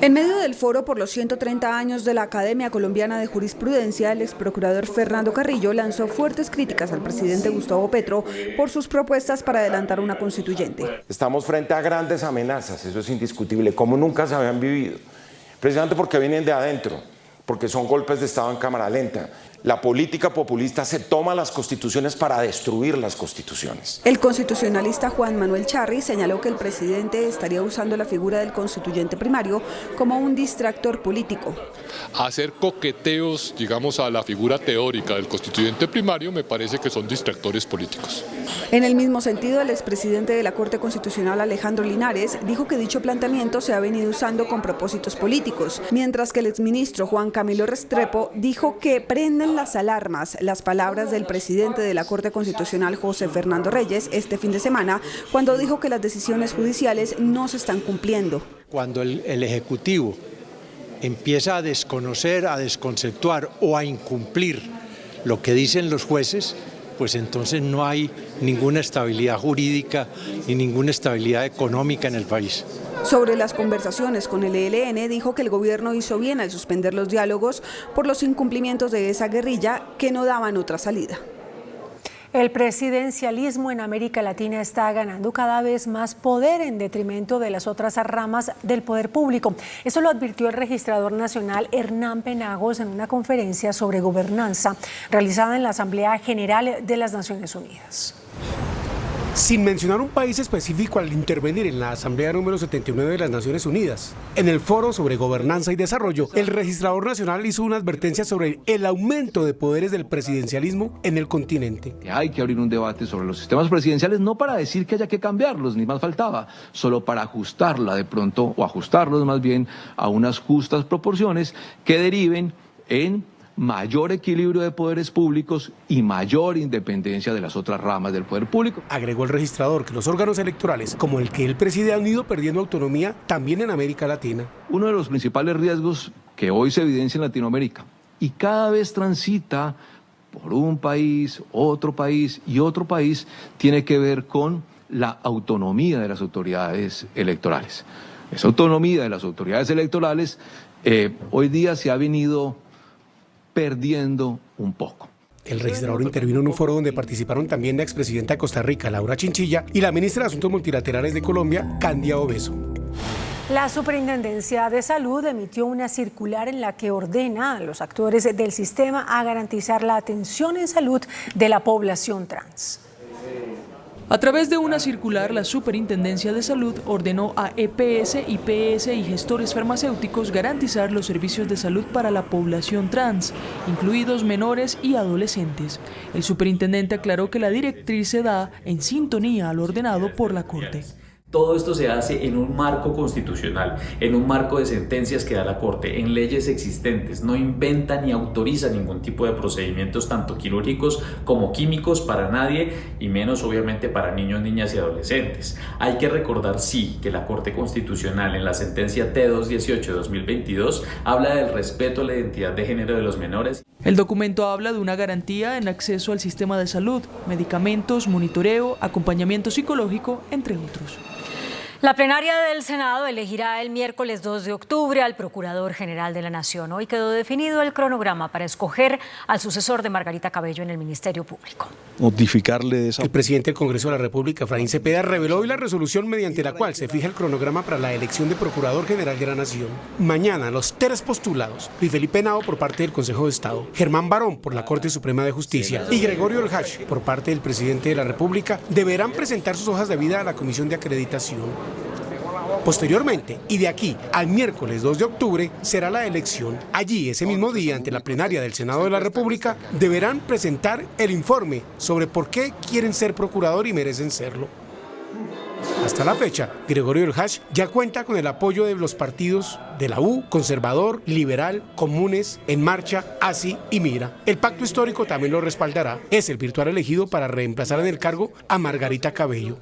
En medio del foro por los 130 años de la Academia Colombiana de Jurisprudencia, el exprocurador Fernando Carrillo lanzó fuertes críticas al presidente Gustavo Petro por sus propuestas para adelantar una constituyente. Estamos frente a grandes amenazas, eso es indiscutible, como nunca se habían vivido, precisamente porque vienen de adentro, porque son golpes de Estado en cámara lenta. La política populista se toma las constituciones para destruir las constituciones. El constitucionalista Juan Manuel Charri señaló que el presidente estaría usando la figura del constituyente primario como un distractor político. Hacer coqueteos, digamos, a la figura teórica del constituyente primario me parece que son distractores políticos. En el mismo sentido, el expresidente de la Corte Constitucional, Alejandro Linares, dijo que dicho planteamiento se ha venido usando con propósitos políticos, mientras que el exministro Juan Camilo Restrepo dijo que prenden las alarmas las palabras del presidente de la Corte Constitucional, José Fernando Reyes, este fin de semana, cuando dijo que las decisiones judiciales no se están cumpliendo. Cuando el Ejecutivo empieza a desconocer, a desconceptuar o a incumplir lo que dicen los jueces, pues entonces no hay ninguna estabilidad jurídica ni ninguna estabilidad económica en el país. Sobre las conversaciones con el ELN, dijo que el gobierno hizo bien al suspender los diálogos por los incumplimientos de esa guerrilla que no daban otra salida. El presidencialismo en América Latina está ganando cada vez más poder en detrimento de las otras ramas del poder público. Eso lo advirtió el registrador nacional Hernán Penagos en una conferencia sobre gobernanza realizada en la Asamblea General de las Naciones Unidas. Sin mencionar un país específico al intervenir en la Asamblea número 79 de las Naciones Unidas. En el foro sobre gobernanza y desarrollo, el registrador nacional hizo una advertencia sobre el aumento de poderes del presidencialismo en el continente. Hay que abrir un debate sobre los sistemas presidenciales, no para decir que haya que cambiarlos, ni más faltaba, solo para ajustarla de pronto, o ajustarlos más bien a unas justas proporciones que deriven en mayor equilibrio de poderes públicos y mayor independencia de las otras ramas del poder público. Agregó el registrador que los órganos electorales, como el que él preside, han ido perdiendo autonomía también en América Latina. Uno de los principales riesgos que hoy se evidencia en Latinoamérica y cada vez transita por un país, otro país y otro país, tiene que ver con la autonomía de las autoridades electorales. Esa autonomía de las autoridades electorales hoy día se ha venido perdiendo un poco. El registrador intervino en un foro donde participaron también la expresidenta de Costa Rica, Laura Chinchilla, y la ministra de Asuntos Multilaterales de Colombia, Candia Obeso. La Superintendencia de Salud emitió una circular en la que ordena a los actores del sistema a garantizar la atención en salud de la población trans. A través de una circular, la Superintendencia de Salud ordenó a EPS, IPS y gestores farmacéuticos garantizar los servicios de salud para la población trans, incluidos menores y adolescentes. El superintendente aclaró que la directriz se da en sintonía a lo ordenado por la Corte. Todo esto se hace en un marco constitucional, en un marco de sentencias que da la Corte, en leyes existentes. No inventa ni autoriza ningún tipo de procedimientos, tanto quirúrgicos como químicos, para nadie, y menos obviamente para niños, niñas y adolescentes. Hay que recordar, sí, que la Corte Constitucional en la sentencia T218 de 2022 habla del respeto a la identidad de género de los menores. El documento habla de una garantía en acceso al sistema de salud, medicamentos, monitoreo, acompañamiento psicológico, entre otros. La plenaria del Senado elegirá el miércoles 2 de octubre al Procurador General de la Nación. Hoy quedó definido el cronograma para escoger al sucesor de Margarita Cabello en el Ministerio Público. Notificarle esa... El presidente del Congreso de la República, Efraín Cepeda, reveló hoy la resolución mediante la cual se fija el cronograma para la elección de Procurador General de la Nación. Mañana, los 3 postulados, Luis Felipe Henao por parte del Consejo de Estado, Germán Barón por la Corte Suprema de Justicia y Gregorio Orjach por parte del presidente de la República, deberán presentar sus hojas de vida a la Comisión de Acreditación. Posteriormente, y de aquí al miércoles 2 de octubre, será la elección. Allí, ese mismo día, ante la plenaria del Senado de la República, deberán presentar el informe sobre por qué quieren ser procurador y merecen serlo. Hasta la fecha, Gregorio Orjach ya cuenta con el apoyo de los partidos de la U, Conservador, Liberal, Comunes, En Marcha, ASI y Mira. El pacto histórico también lo respaldará. Es el virtual elegido para reemplazar en el cargo a Margarita Cabello.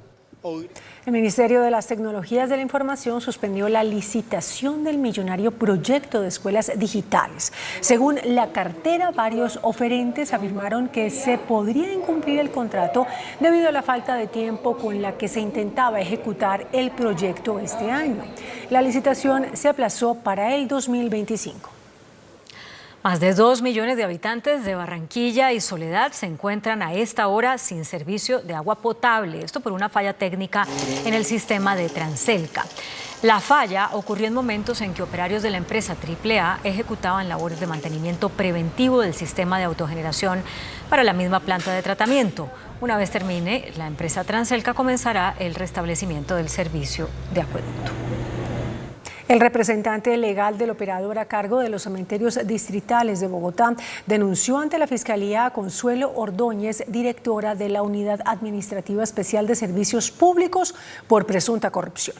El Ministerio de las Tecnologías de la Información suspendió la licitación del millonario proyecto de escuelas digitales. Según la cartera, varios oferentes afirmaron que se podría incumplir el contrato debido a la falta de tiempo con la que se intentaba ejecutar el proyecto este año. La licitación se aplazó para el 2025. Más de 2 millones de habitantes de Barranquilla y Soledad se encuentran a esta hora sin servicio de agua potable. Esto por una falla técnica en el sistema de Transelca. La falla ocurrió en momentos en que operarios de la empresa AAA ejecutaban labores de mantenimiento preventivo del sistema de autogeneración para la misma planta de tratamiento. Una vez termine, la empresa Transelca comenzará el restablecimiento del servicio de acueducto. El representante legal del operador a cargo de los cementerios distritales de Bogotá denunció ante la Fiscalía a Consuelo Ordóñez, directora de la Unidad Administrativa Especial de Servicios Públicos, por presunta corrupción.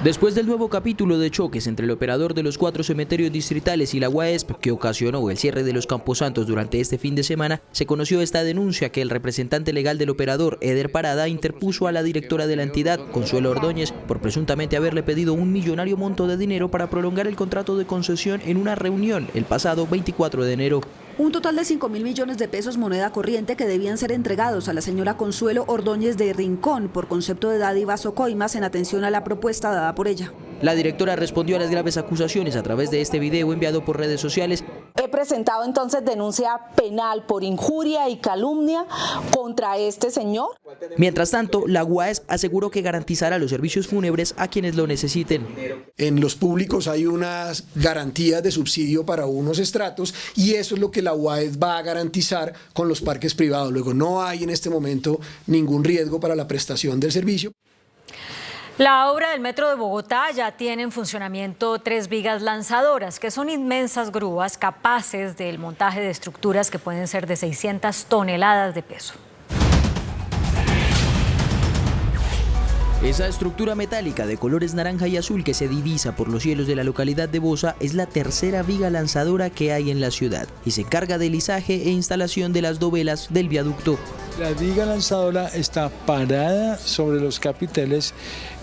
Después del nuevo capítulo de choques entre el operador de los 4 cementerios distritales y la UAESP, que ocasionó el cierre de los camposantos durante este fin de semana, se conoció esta denuncia que el representante legal del operador, Eder Parada, interpuso a la directora de la entidad, Consuelo Ordóñez, por presuntamente haberle pedido un millonario monto de dinero para prolongar el contrato de concesión en una reunión el pasado 24 de enero. Un total de 5.000 millones de pesos moneda corriente que debían ser entregados a la señora Consuelo Ordóñez de Rincón por concepto de dádivas o coimas en atención a la propuesta dada por ella. La directora respondió a las graves acusaciones a través de este video enviado por redes sociales. He presentado entonces denuncia penal por injuria y calumnia contra este señor. Mientras tanto, la UAESP aseguró que garantizará los servicios fúnebres a quienes lo necesiten. En los públicos hay unas garantías de subsidio para unos estratos y eso es lo que la UAESP va a garantizar con los parques privados. Luego, no hay en este momento ningún riesgo para la prestación del servicio. La obra del Metro de Bogotá ya tiene en funcionamiento 3 vigas lanzadoras, que son inmensas grúas capaces del montaje de estructuras que pueden ser de 600 toneladas de peso. Esa estructura metálica de colores naranja y azul que se divisa por los cielos de la localidad de Bosa es la tercera viga lanzadora que hay en la ciudad y se encarga del izaje e instalación de las dovelas del viaducto. La viga lanzadora está parada sobre los capiteles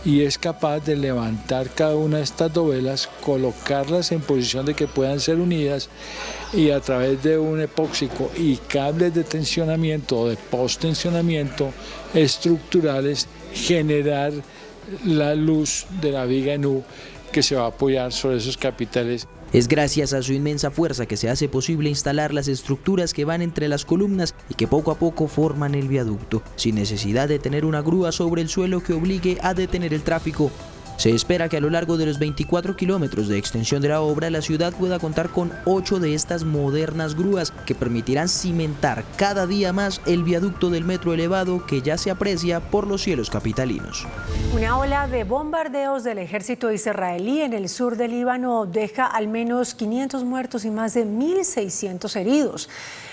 y es capaz de levantar cada una de estas dovelas, colocarlas en posición de que puedan ser unidas y a través de un epóxico y cables de tensionamiento o de post-tensionamiento estructurales generar la luz de la viga en U que se va a apoyar sobre esos capiteles. Es gracias a su inmensa fuerza que se hace posible instalar las estructuras que van entre las columnas y que poco a poco forman el viaducto, sin necesidad de tener una grúa sobre el suelo que obligue a detener el tráfico. Se espera que a lo largo de los 24 kilómetros de extensión de la obra, la ciudad pueda contar con 8 de estas modernas grúas que permitirán cimentar cada día más el viaducto del metro elevado que ya se aprecia por los cielos capitalinos. Una ola de bombardeos del ejército israelí en el sur del Líbano deja al menos 500 muertos y más de 1.600 heridos.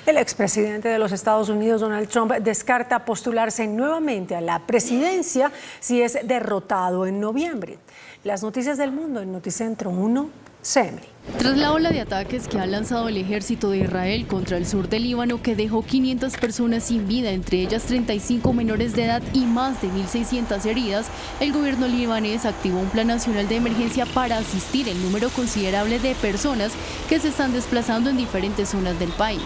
El expresidente de los Estados Unidos, Donald Trump, descarta postularse nuevamente a la presidencia si es derrotado en noviembre. Las noticias del mundo en Noticentro 1, CMI. Tras la ola de ataques que ha lanzado el ejército de Israel contra el sur del Líbano, que dejó 500 personas sin vida, entre ellas 35 menores de edad y más de 1.600 heridas, el gobierno libanés activó un plan nacional de emergencia para asistir el número considerable de personas que se están desplazando en diferentes zonas del país.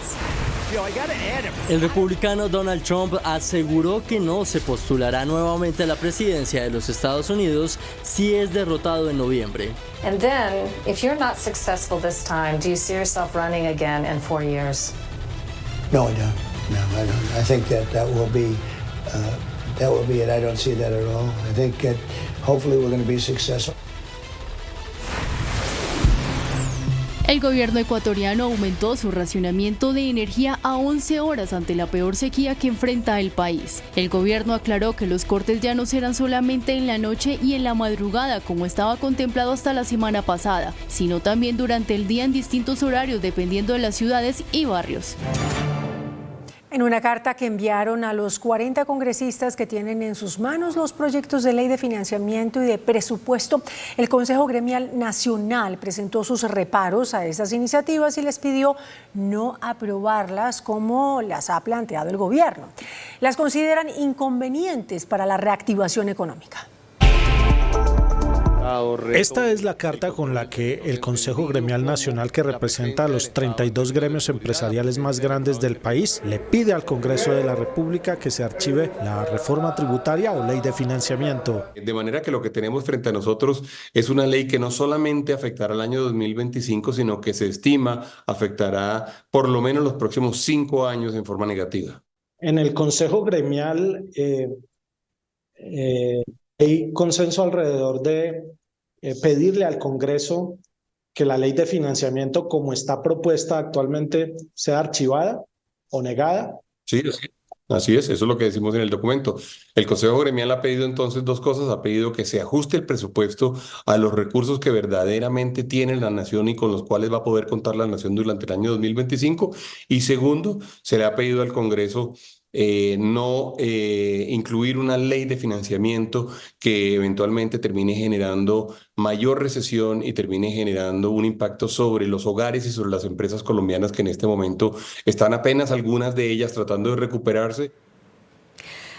El republicano Donald Trump aseguró que no se postulará nuevamente a la presidencia de los Estados Unidos si es derrotado en noviembre. And then, if you're not successful this time, do you see yourself running again in 4 years? No, I don't. No, I don't. I think that will be it. I don't see that at all. I think that hopefully we're going to be successful. El gobierno ecuatoriano aumentó su racionamiento de energía a 11 horas ante la peor sequía que enfrenta el país. El gobierno aclaró que los cortes ya no serán solamente en la noche y en la madrugada como estaba contemplado hasta la semana pasada, sino también durante el día en distintos horarios dependiendo de las ciudades y barrios. En una carta que enviaron a los 40 congresistas que tienen en sus manos los proyectos de ley de financiamiento y de presupuesto, el Consejo Gremial Nacional presentó sus reparos a esas iniciativas y les pidió no aprobarlas como las ha planteado el gobierno. Las consideran inconvenientes para la reactivación económica. Esta es la carta con la que el Consejo Gremial Nacional, que representa a los 32 gremios empresariales más grandes del país, le pide al Congreso de la República que se archive la reforma tributaria o ley de financiamiento. De manera que lo que tenemos frente a nosotros es una ley que no solamente afectará al año 2025, sino que se estima afectará por lo menos los próximos 5 años en forma negativa. En el Consejo Gremial hay consenso alrededor de pedirle al Congreso que la ley de financiamiento, como está propuesta actualmente, sea archivada o negada. Sí, así es, eso es lo que decimos en el documento. El Consejo Gremial ha pedido entonces 2 cosas, ha pedido que se ajuste el presupuesto a los recursos que verdaderamente tiene la nación y con los cuales va a poder contar la nación durante el año 2025, y segundo, se le ha pedido al Congreso no incluir una ley de financiamiento que eventualmente termine generando mayor recesión y termine generando un impacto sobre los hogares y sobre las empresas colombianas que en este momento están apenas algunas de ellas tratando de recuperarse.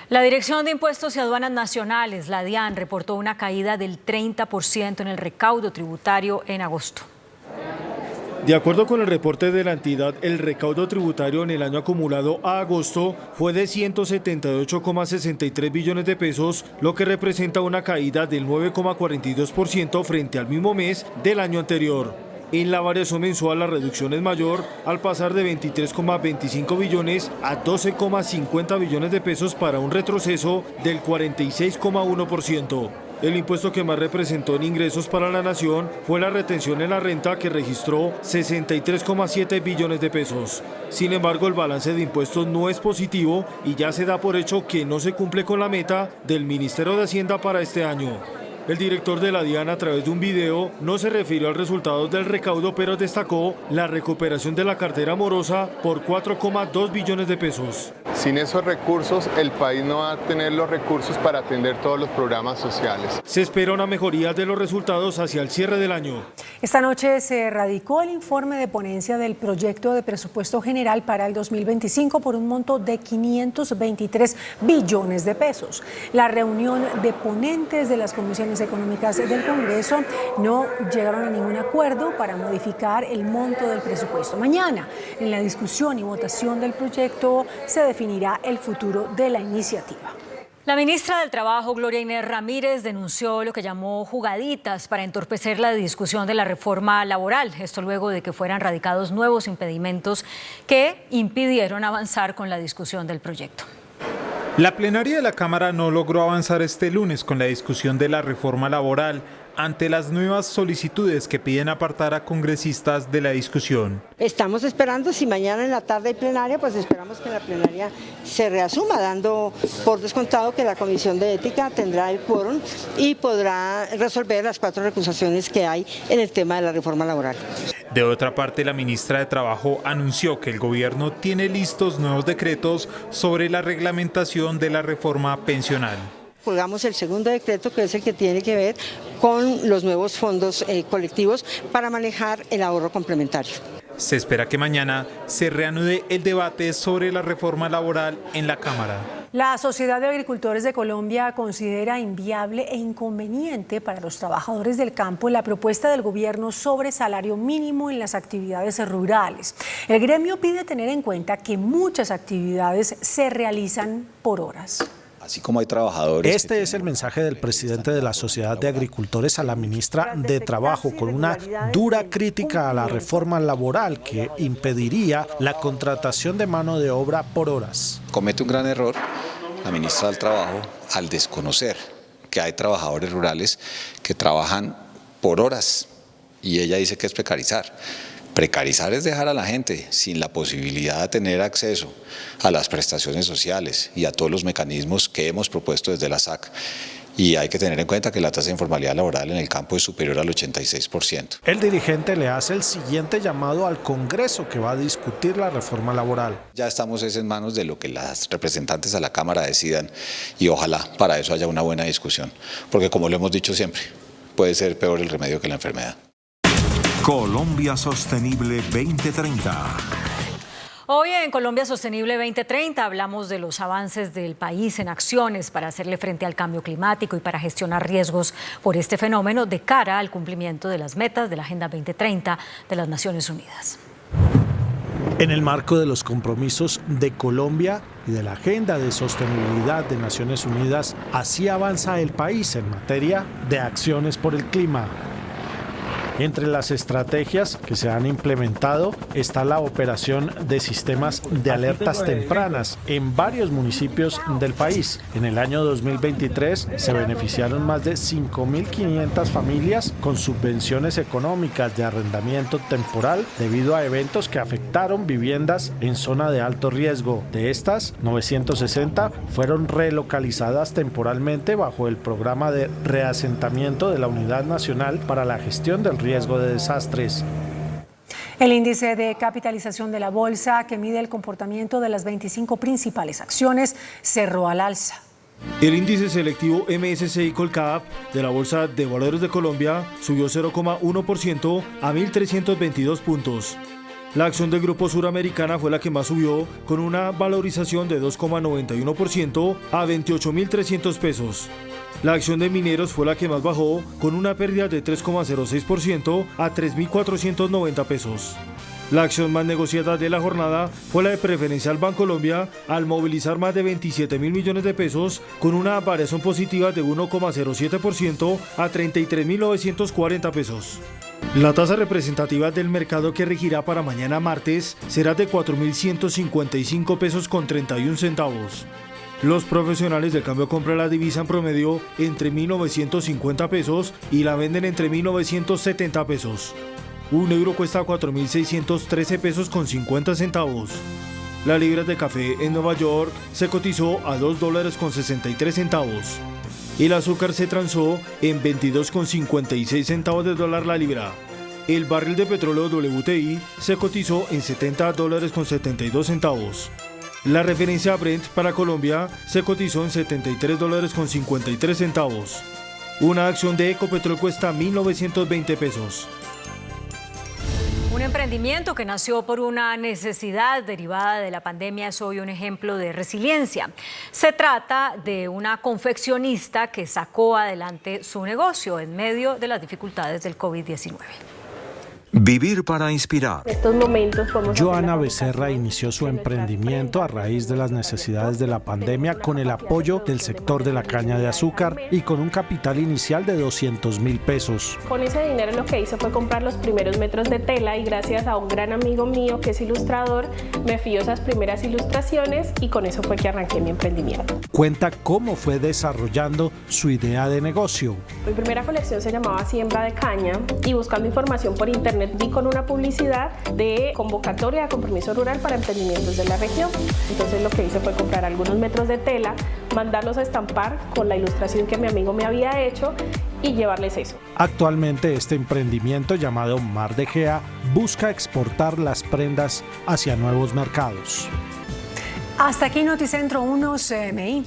La Dirección de Impuestos y Aduanas Nacionales, la DIAN, reportó una caída del 30% en el recaudo tributario en agosto. De acuerdo con el reporte de la entidad, el recaudo tributario en el año acumulado a agosto fue de 178,63 billones de pesos, lo que representa una caída del 9,42% frente al mismo mes del año anterior. En la variación mensual la reducción es mayor, al pasar de 23,25 billones a 12,50 billones de pesos, para un retroceso del 46,1%. El impuesto que más representó en ingresos para la nación fue la retención en la renta, que registró 63,7 billones de pesos. Sin embargo, el balance de impuestos no es positivo y ya se da por hecho que no se cumple con la meta del Ministerio de Hacienda para este año. El director de la DIAN, a través de un video, no se refirió al resultado del recaudo, pero destacó la recuperación de la cartera morosa por 4,2 billones de pesos. Sin esos recursos, el país no va a tener los recursos para atender todos los programas sociales. Se espera una mejoría de los resultados hacia el cierre del año. Esta noche se radicó el informe de ponencia del proyecto de presupuesto general para el 2025 por un monto de 523 billones de pesos. La reunión de ponentes de las comisiones económicas del Congreso no llegaron a ningún acuerdo para modificar el monto del presupuesto. Mañana, en la discusión y votación del proyecto, se definirá el futuro de la iniciativa. La ministra del Trabajo, Gloria Inés Ramírez, denunció lo que llamó jugaditas para entorpecer la discusión de la reforma laboral. Esto luego de que fueran radicados nuevos impedimentos que impidieron avanzar con la discusión del proyecto. La plenaria de la Cámara no logró avanzar este lunes con la discusión de la reforma laboral ante las nuevas solicitudes que piden apartar a congresistas de la discusión. Estamos esperando, si mañana en la tarde hay plenaria, pues esperamos que la plenaria se reasuma, dando por descontado que la Comisión de Ética tendrá el quórum y podrá resolver las 4 recusaciones que hay en el tema de la reforma laboral. De otra parte, la ministra de Trabajo anunció que el gobierno tiene listos nuevos decretos sobre la reglamentación de la reforma pensional. Colgamos el segundo decreto, que es el que tiene que ver con los nuevos fondos colectivos para manejar el ahorro complementario. Se espera que mañana se reanude el debate sobre la reforma laboral en la Cámara. La Sociedad de Agricultores de Colombia considera inviable e inconveniente para los trabajadores del campo la propuesta del gobierno sobre salario mínimo en las actividades rurales. El gremio pide tener en cuenta que muchas actividades se realizan por horas. Así como hay trabajadores... Este es el mensaje del presidente de la Sociedad de Agricultores a la ministra de Trabajo, con una dura crítica a la reforma laboral que impediría la contratación de mano de obra por horas. Comete un gran error la ministra del Trabajo al desconocer que hay trabajadores rurales que trabajan por horas y ella dice que es precarizar. Precarizar es dejar a la gente sin la posibilidad de tener acceso a las prestaciones sociales y a todos los mecanismos que hemos propuesto desde la SAC. Y hay que tener en cuenta que la tasa de informalidad laboral en el campo es superior al 86%. El dirigente le hace el siguiente llamado al Congreso, que va a discutir la reforma laboral. Ya estamos en manos de lo que las representantes a la Cámara decidan y ojalá para eso haya una buena discusión, porque como lo hemos dicho siempre, puede ser peor el remedio que la enfermedad. Colombia Sostenible 2030. Hoy en Colombia Sostenible 2030 hablamos de los avances del país en acciones para hacerle frente al cambio climático y para gestionar riesgos por este fenómeno de cara al cumplimiento de las metas de la Agenda 2030 de las Naciones Unidas. En el marco de los compromisos de Colombia y de la Agenda de Sostenibilidad de Naciones Unidas, así avanza el país en materia de acciones por el clima. Entre las estrategias que se han implementado está la operación de sistemas de alertas tempranas en varios municipios del país. En el año 2023 se beneficiaron más de 5.500 familias con subvenciones económicas de arrendamiento temporal debido a eventos que afectaron viviendas en zona de alto riesgo. De estas, 960 fueron relocalizadas temporalmente bajo el programa de reasentamiento de la Unidad Nacional para la Gestión del Riesgo de Desastres. El índice de capitalización de la bolsa, que mide el comportamiento de las 25 principales acciones, cerró al alza. El índice selectivo MSCI Colcap de la Bolsa de Valores de Colombia subió 0,1% a 1.322 puntos. La acción del Grupo Suramericana fue la que más subió, con una valorización de 2,91% a 28.300 pesos. La acción de Mineros fue la que más bajó, con una pérdida de 3,06% a 3.490 pesos. La acción más negociada de la jornada fue la de Preferencial Bancolombia, al movilizar más de 27.000 millones de pesos, con una variación positiva de 1,07% a 33.940 pesos. La tasa representativa del mercado que regirá para mañana martes será de 4.155 pesos con 31 centavos. Los profesionales del cambio compran la divisa en promedio entre 1.950 pesos y la venden entre 1.970 pesos. Un euro cuesta 4.613 pesos con 50 centavos. La libra de café en Nueva York se cotizó a $2 con 63 centavos. El azúcar se transó en 22,56 centavos de dólar la libra. El barril de petróleo WTI se cotizó en $70 con 72 centavos. La referencia Brent para Colombia se cotizó en $73 con 53 centavos. Una acción de Ecopetrol cuesta 1.920 pesos. Un emprendimiento que nació por una necesidad derivada de la pandemia es hoy un ejemplo de resiliencia. Se trata de una confeccionista que sacó adelante su negocio en medio de las dificultades del COVID-19. Vivir para inspirar. Estos momentos Joana Becerra inició su emprendimiento a raíz de las necesidades de la pandemia con el apoyo del sector de la caña de azúcar y con un capital inicial de 200.000 pesos. Con ese dinero lo que hice fue comprar los primeros metros de tela y gracias a un gran amigo mío que es ilustrador me fió esas primeras ilustraciones y con eso fue que arranqué mi emprendimiento. Cuenta cómo fue desarrollando su idea de negocio. Mi primera colección se llamaba Siembra de Caña y buscando información por internet di con una publicidad de convocatoria a compromiso rural para emprendimientos de la región. Entonces lo que hice fue comprar algunos metros de tela, mandarlos a estampar con la ilustración que mi amigo me había hecho y llevarles eso. Actualmente este emprendimiento llamado Mar de Gea busca exportar las prendas hacia nuevos mercados. Hasta aquí Noticentro 1 CMI.